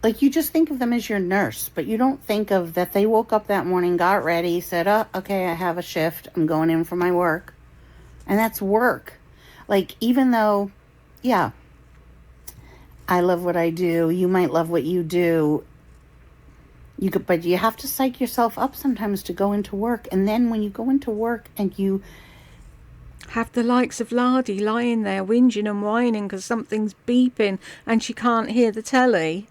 Like, you just think of them as your nurse, but you don't think of that they woke up that morning, got ready, said, oh, okay, I have a shift. I'm going in for my work. And that's work. Like, even though, yeah, I love what I do. You might love what you do. But you have to psych yourself up sometimes to go into work. And then when you go into work and you have the likes of Lardy lying there whinging and whining because something's beeping and she can't hear the telly,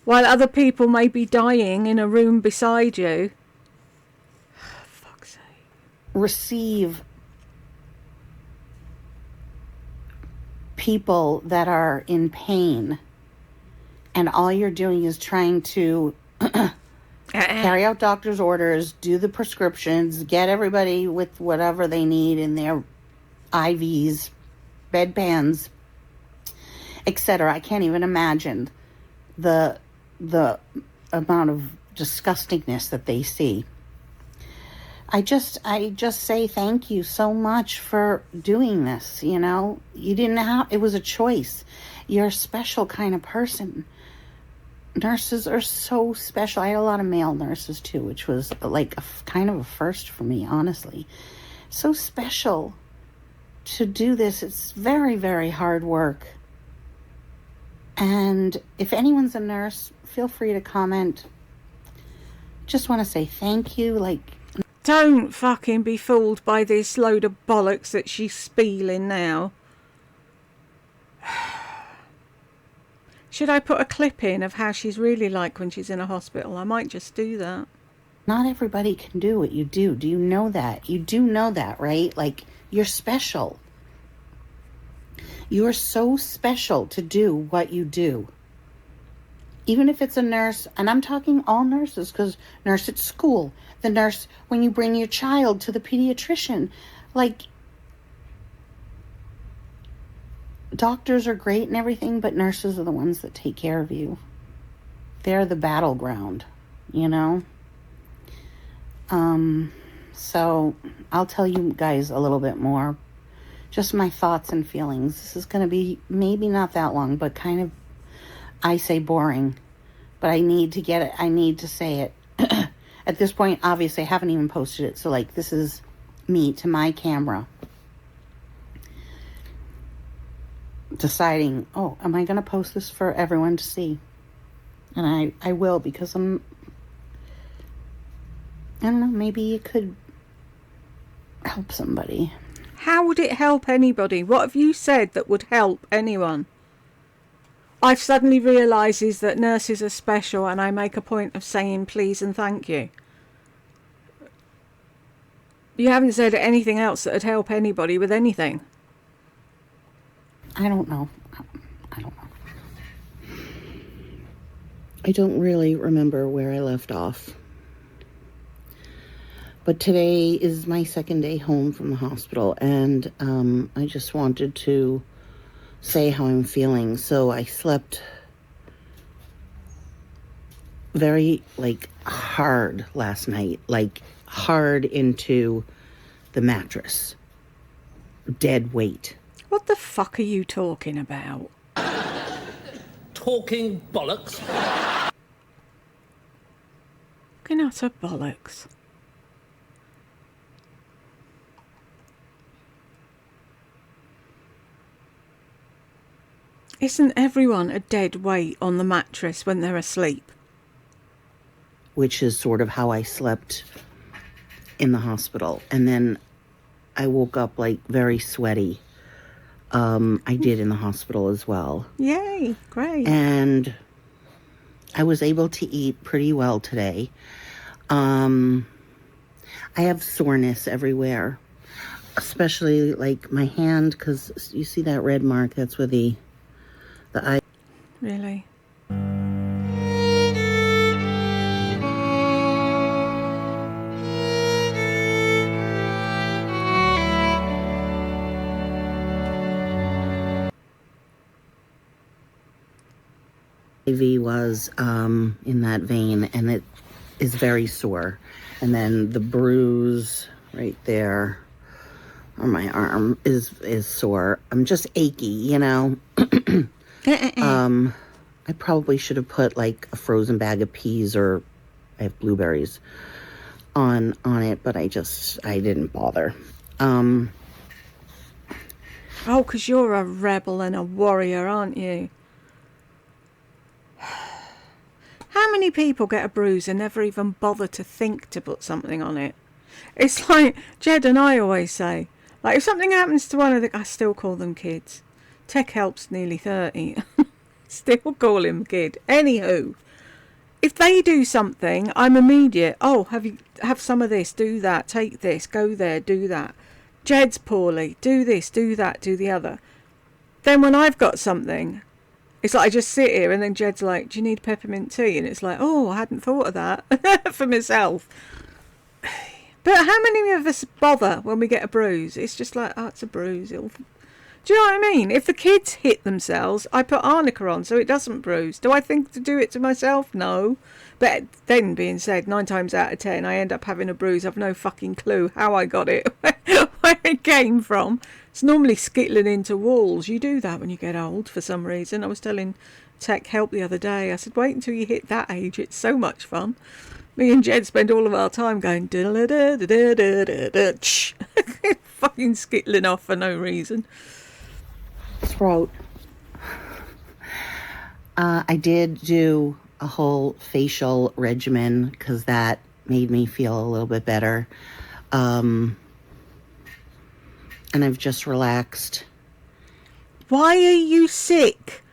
while other people may be dying in a room beside you. Fuck's sake. Receive people that are in pain, and all you're doing is trying to carry out doctor's orders, do the prescriptions, get everybody with whatever they need in their IVs, bedpans, etc. I can't even imagine the amount of disgustingness that they see. I just say thank you so much for doing this, you know. You didn't have, it was a choice. You're a special kind of person. Nurses are so special. I had a lot of male nurses too, which was like kind of a first for me, honestly. So special to do this. It's very, very hard work. And if anyone's a nurse, feel free to comment. Just want to say thank you. Like, don't fucking be fooled by this load of bollocks that she's spieling now. Should I put a clip in of how she's really like when she's in a hospital? I might just do that. Not everybody can do what you do. Do you know that? You do know that, right? Like, you're special. You're so special to do what you do. Even if it's a nurse, and I'm talking all nurses, because nurse at school, the nurse when you bring your child to the pediatrician, like, doctors are great and everything, but nurses are the ones that take care of you. They're the battleground, you know? So I'll tell you guys a little bit more. Just my thoughts and feelings. This is going to be maybe not that long, but kind of, I say boring, but I need to get it. I need to say it. At this point, obviously, I haven't even posted it. So, like, this is me to my camera, deciding, oh, am I going to post this for everyone to see? And I will, because I don't know, maybe it could help somebody. How would it help anybody? What have you said that would help anyone? I've suddenly realises that nurses are special, and I make a point of saying please and thank you. You haven't said anything else that would help anybody with anything. I don't know. I don't really remember where I left off. But today is my second day home from the hospital, and I just wanted to say how I'm feeling. So I slept very, hard last night, hard into the mattress. Dead weight. What the fuck are you talking about? Talking bollocks. Fucking utter bollocks. Isn't everyone a dead weight on the mattress when they're asleep? Which is sort of how I slept in the hospital. And then I woke up very sweaty. I did in the hospital as well. Yay, great. And I was able to eat pretty well today. I have soreness everywhere, especially my hand, because you see that red mark? That's where the eye. Really? IV was in that vein, and it is very sore. And then the bruise right there on my arm is sore. I'm just achy, I probably should have put a frozen bag of peas, or I have blueberries on it, but I didn't bother. Oh, because you're a rebel and a warrior, aren't you? How many people get a bruise and never even bother to think to put something on it? It's like Jed and I always say, if something happens to one of the... I still call them kids. Tech Help's nearly 30. Still call him kid. Anywho, if they do something, I'm immediate. Oh, have some of this, do that, take this, go there, do that. Jed's poorly, do this, do that, do the other. Then when I've got something, it's I just sit here, and then Jed's like, do you need peppermint tea? And it's oh, I hadn't thought of that for myself. But how many of us bother when we get a bruise? It's just oh, it's a bruise. Do you know what I mean? If the kids hit themselves, I put arnica on so it doesn't bruise. Do I think to do it to myself? No. But then being said, 9 times out of 10, I end up having a bruise. I've no fucking clue how I got it, where it came from. It's normally skittling into walls. You do that when you get old for some reason. I was telling Tech Help the other day, I said, wait until you hit that age. It's so much fun. Me and Jed spend all of our time going fucking skittling off for no reason. Throat. I did do a whole facial regimen because that made me feel a little bit better. And I've just relaxed. Why are you sick?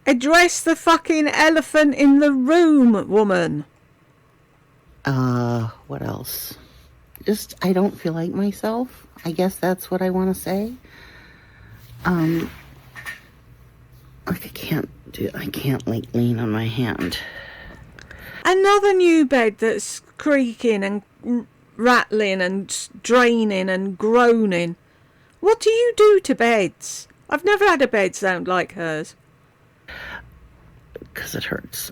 Address the fucking elephant in the room, woman. What else? Just, I don't feel like myself. I guess that's what I want to say. I can't lean on my hand. Another new bed that's creaking and rattling and draining and groaning. What do you do to beds? I've never had a bed sound like hers. Because it hurts.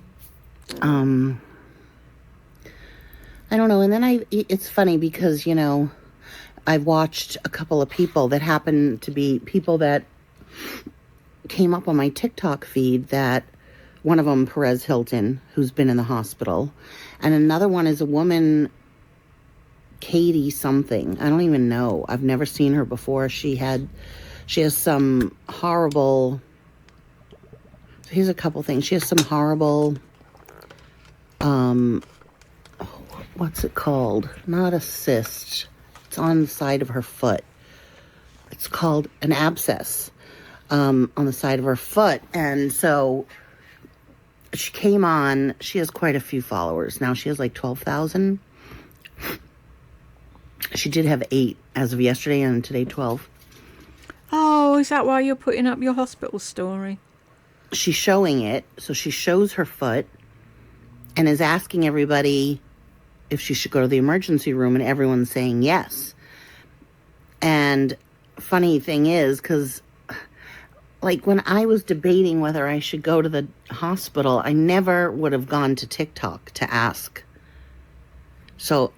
I don't know. And then it's funny because, I've watched a couple of people that happen to be people that came up on my TikTok feed, that one of them, Perez Hilton, who's been in the hospital. And another one is a woman Katie something. I don't even know. I've never seen her before. She has some horrible, here's a couple things. She has some horrible, what's it called? Not a cyst. It's on the side of her foot. It's called an abscess on the side of her foot. And so she came on. She has quite a few followers. Now she has like 12,000. She did have 8 as of yesterday, and today 12. Oh, is that why you're putting up your hospital story? She's showing it. So she shows her foot and is asking everybody if she should go to the emergency room, and everyone's saying yes. And funny thing is, because like when I was debating whether I should go to the hospital, I never would have gone to TikTok to ask. So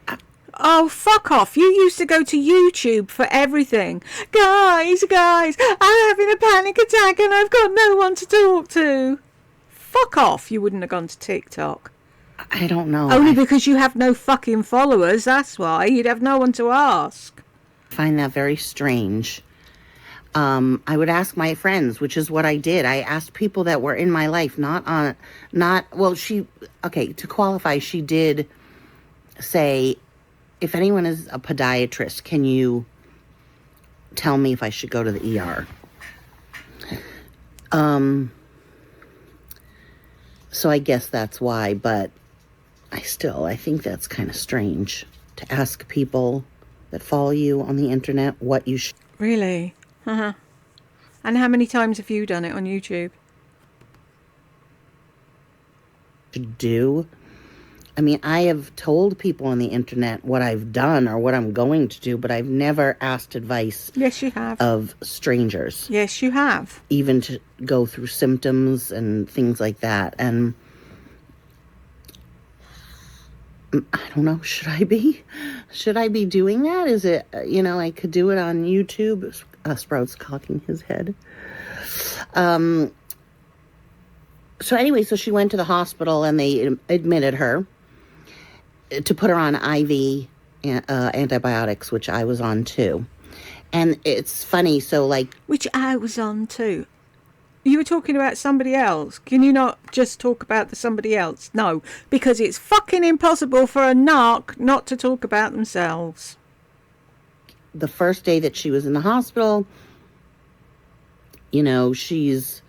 Oh, fuck off. You used to go to YouTube for everything. Guys, I'm having a panic attack and I've got no one to talk to. Fuck off. You wouldn't have gone to TikTok. I don't know. Only because you have no fucking followers, that's why. You'd have no one to ask. I find that very strange. I would ask my friends, which is what I did. I asked people that were in my life, to qualify, she did say, if anyone is a podiatrist, can you tell me if I should go to the ER? So I guess that's why, but I think that's kind of strange to ask people that follow you on the internet what you should. Really? Uh-huh. And how many times have you done it on YouTube? Do. I mean, I have told people on the internet what I've done or what I'm going to do, but I've never asked advice. Yes, you have. Of strangers. Yes, you have. Even to go through symptoms and things like that. And I don't know, should I be doing that? Is it, I could do it on YouTube. Sprout's cocking his head. So anyway, so she went to the hospital and they admitted her to put her on IV antibiotics, which I was on too. And it's funny, so like... Which I was on too. You were talking about somebody else. Can you not just talk about the somebody else? No, because it's fucking impossible for a narc not to talk about themselves. The first day that she was in the hospital, she's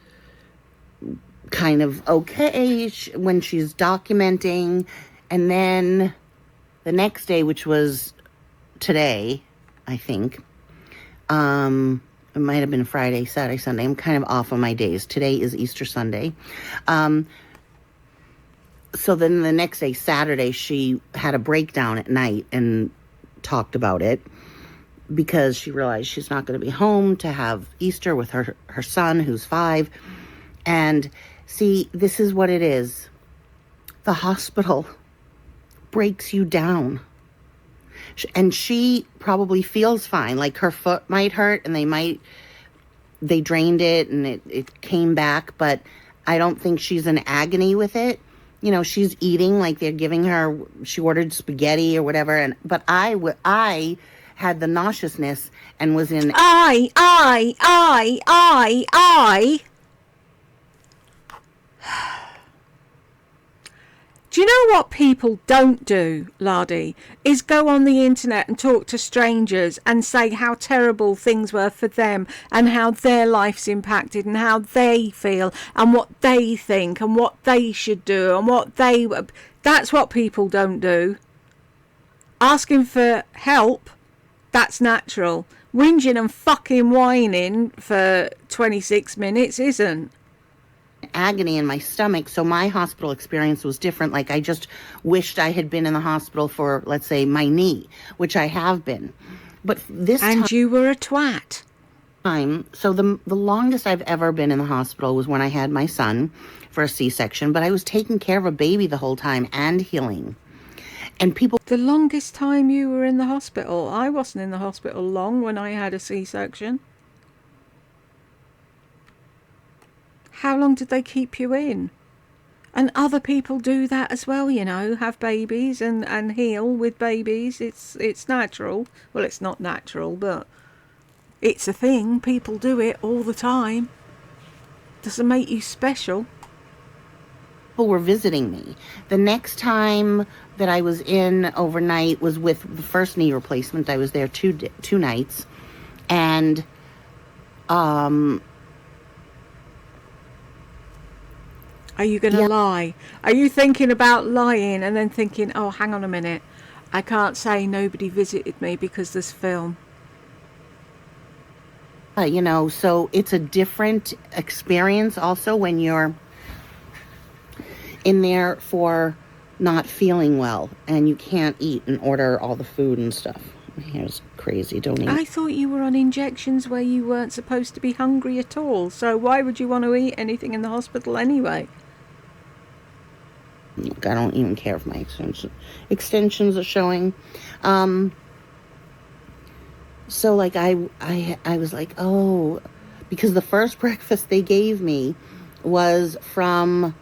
kind of okay when she's documenting. And then the next day, which was today, I think, it might have been Friday, Saturday, Sunday. I'm kind of off on my days. Today is Easter Sunday. So then the next day, Saturday, she had a breakdown at night and talked about it because she realized she's not going to be home to have Easter with her son, who's 5. And see, this is what it is. The hospital breaks you down. And she probably feels fine. Like her foot might hurt and they drained it and it came back, but I don't think she's in agony with it. She's eating, like they're giving her, she ordered spaghetti or whatever. But I had the nauseousness and was in... I. Do you know what people don't do, Lardy? Is go on the internet and talk to strangers and say how terrible things were for them and how their life's impacted and how they feel and what they think and what they should do and what they... That's what people don't do. Asking for help, that's natural. Whinging and fucking whining for 26 minutes isn't. Agony in my stomach, so my hospital experience was different. Like I just wished I had been in the hospital for, let's say, my knee, which I have been. But this and you were a twat. So the longest I've ever been in the hospital was when I had my son for a C-section, but I was taking care of a baby the whole time and healing. And people... The longest time you were in the hospital? I wasn't in the hospital long when I had a C-section. How long did they keep you in? And other people do that as well, you know, have babies and heal with babies. It's natural. Well, it's not natural, but it's a thing. People do it all the time. Doesn't make you special. People were visiting me. The next time that I was in overnight was with the first knee replacement. I was there two nights. And Are you going to lie? Are you thinking about lying and then thinking, oh, hang on a minute, I can't say nobody visited me because there's film? you know, so it's a different experience also when you're in there for not feeling well and you can't eat and order all the food and stuff. My hair's crazy, don't eat. I thought you were on injections where you weren't supposed to be hungry at all. So why would you want to eat anything in the hospital anyway? Look, I don't even care if my extensions are showing. So like I was like, oh, because the first breakfast they gave me was from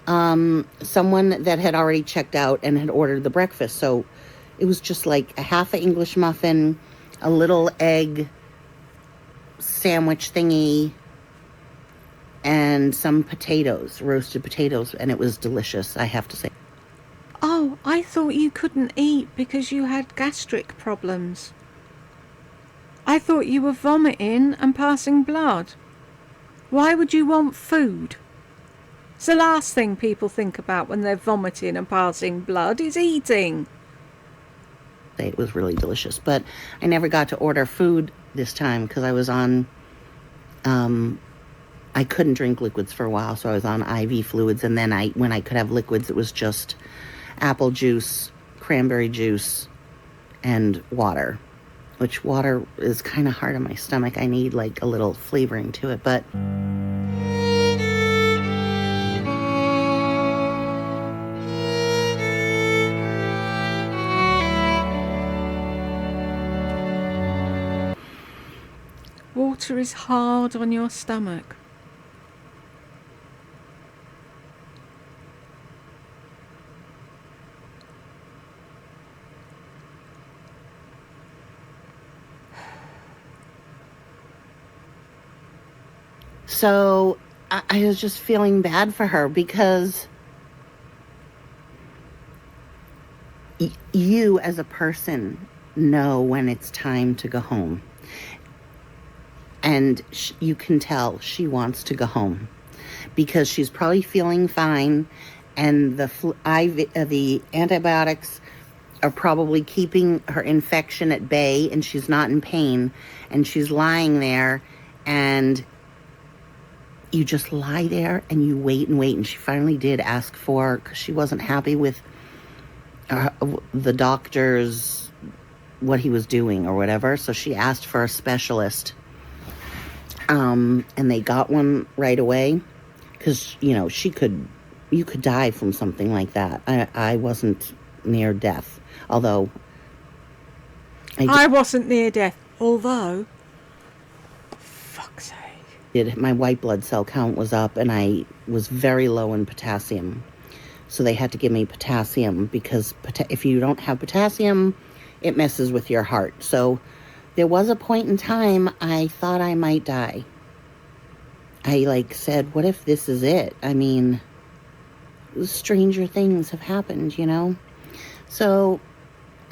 someone that had already checked out and had ordered the breakfast. So it was just like a half an English muffin, a little egg sandwich thingy, and some potatoes, roasted potatoes, and it was delicious, I have to say. Oh, I thought you couldn't eat because you had gastric problems. I thought you were vomiting and passing blood. Why would you want food? It's the last thing people think about when they're vomiting and passing blood is eating. It was really delicious, but I never got to order food this time because I was on I couldn't drink liquids for a while, so I was on IV fluids, and then when I could have liquids, it was just apple juice, cranberry juice, and water, which water is kind of hard on my stomach. I need like a little flavoring to it, but Water is hard on your stomach. so I was just feeling bad for her because you as a person know when it's time to go home. And you can tell she wants to go home because she's probably feeling fine, and the antibiotics are probably keeping her infection at bay, and she's not in pain, and she's lying there, and you just lie there and you wait and wait. And she finally did ask for, because she wasn't happy with the doctor's, what he was doing or whatever, so she asked for a specialist. And they got one right away because, you know, you could die from something like that. I wasn't near death, although I wasn't near death, although, fuck's sake. My white blood cell count was up and I was very low in potassium. So they had to give me potassium because if you don't have potassium, it messes with your heart. So there was a point in time I thought I might die. I said, what if this is it? I mean, stranger things have happened, you know? So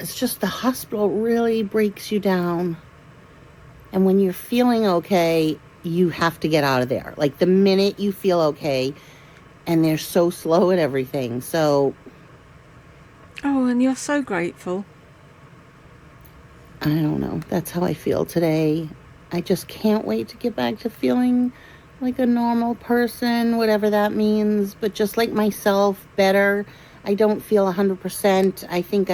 it's just the hospital really breaks you down. And when you're feeling okay, you have to get out of there. Like the minute you feel okay, and they're so slow at everything. So. Oh, and you're so grateful. I don't know. That's how I feel today. I just can't wait to get back to feeling like a normal person, whatever that means, but just like myself, better. I don't feel 100%. I think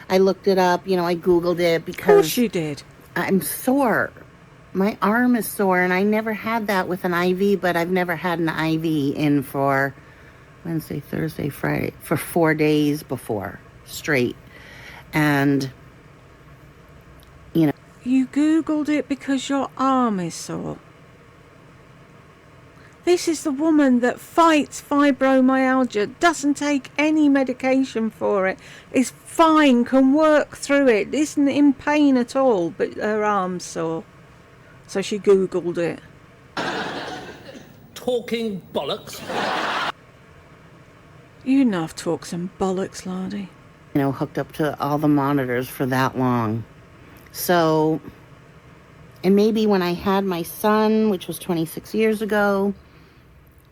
I looked it up, you know, I Googled it because. Of course you did. I'm sore. My arm is sore, and I never had that with an IV, but I've never had an IV in for Wednesday, Thursday, Friday, for 4 days before, straight. And, you know. You Googled it because your arm is sore. This is the woman that fights fibromyalgia, doesn't take any medication for it, is fine, can work through it, isn't in pain at all, but her arm's sore. So she Googled it. Talking bollocks. You know I've talked some bollocks, Lardy. Hooked up to all the monitors for that long. So, and maybe when I had my son, which was 26 years ago,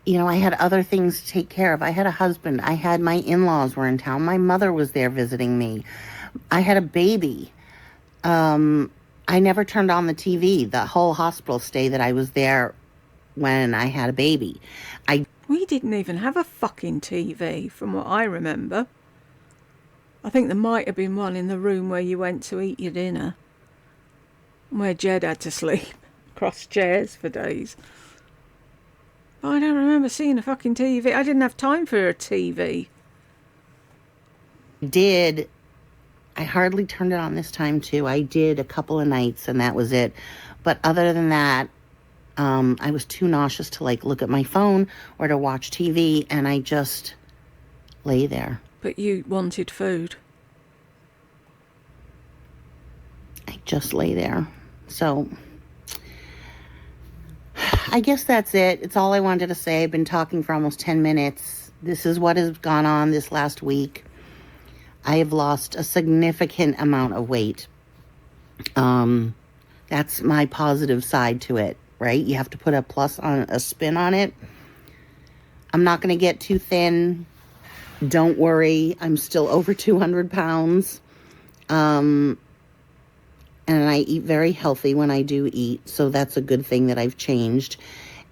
I had other things to take care of. I had a husband. I had my in-laws were in town. My mother was there visiting me. I had a baby. I never turned on the TV the whole hospital stay that I was there when I had a baby. We didn't even have a fucking TV, from what I remember. I think there might have been one in the room where you went to eat your dinner, where Jed had to sleep across chairs for days. But I don't remember seeing a fucking TV. I didn't have time for a TV. I hardly turned it on this time too. I did a couple of nights and that was it. But other than that, I was too nauseous to look at my phone or to watch TV, and I just lay there. But you wanted food. I just lay there. So I guess that's it. It's all I wanted to say. I've been talking for almost 10 minutes. This is what has gone on this last week. I have lost a significant amount of weight. That's my positive side to it, right? You have to put a spin on it. I'm not going to get too thin. Don't worry. I'm still over 200 pounds. And I eat very healthy when I do eat. So that's a good thing that I've changed.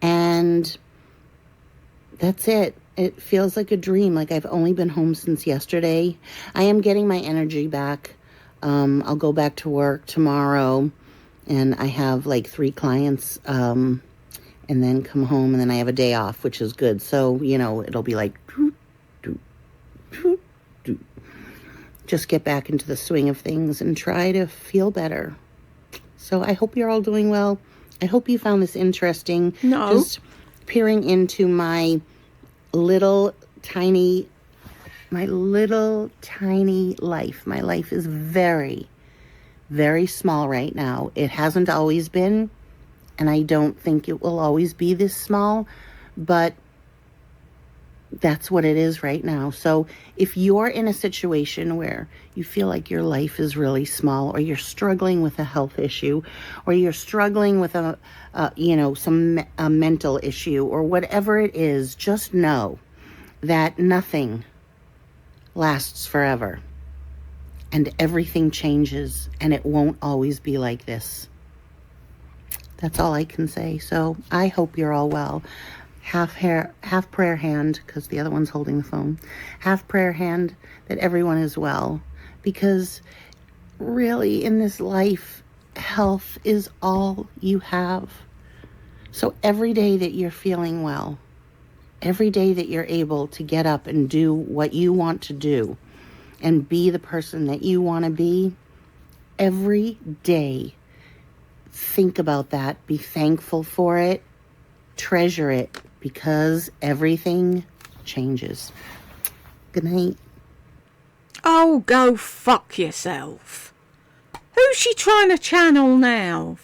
And that's it. It feels like a dream. Like I've only been home since yesterday. I am getting my energy back. I'll go back to work tomorrow. And I have 3 clients. And then come home. And then I have a day off, which is good. So, it'll be like... just get back into the swing of things and try to feel better. So I hope you're all doing well. I hope you found this interesting. No. Just peering into my little tiny life. My life is very, very small right now. It hasn't always been, and I don't think it will always be this small, but that's what it is right now. So if you're in a situation where you feel like your life is really small, or you're struggling with a health issue, or you're struggling with a mental issue, or whatever it is, just know that nothing lasts forever, and everything changes, and it won't always be like this. That's all I can say. So I hope you're all well. Half prayer hand, because the other one's holding the phone. Half prayer hand that everyone is well. Because really in this life, health is all you have. So every day that you're feeling well, every day that you're able to get up and do what you want to do and be the person that you want to be, every day, think about that. Be thankful for it. Treasure it. Because everything changes. Good night. Oh, go fuck yourself. Who's she trying to channel now?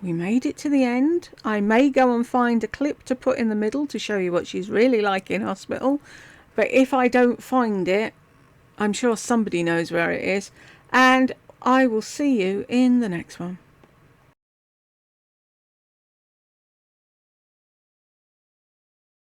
We made it to the end. I may go and find a clip to put in the middle to show you what she's really like in hospital. But if I don't find it, I'm sure somebody knows where it is. And I will see you in the next one.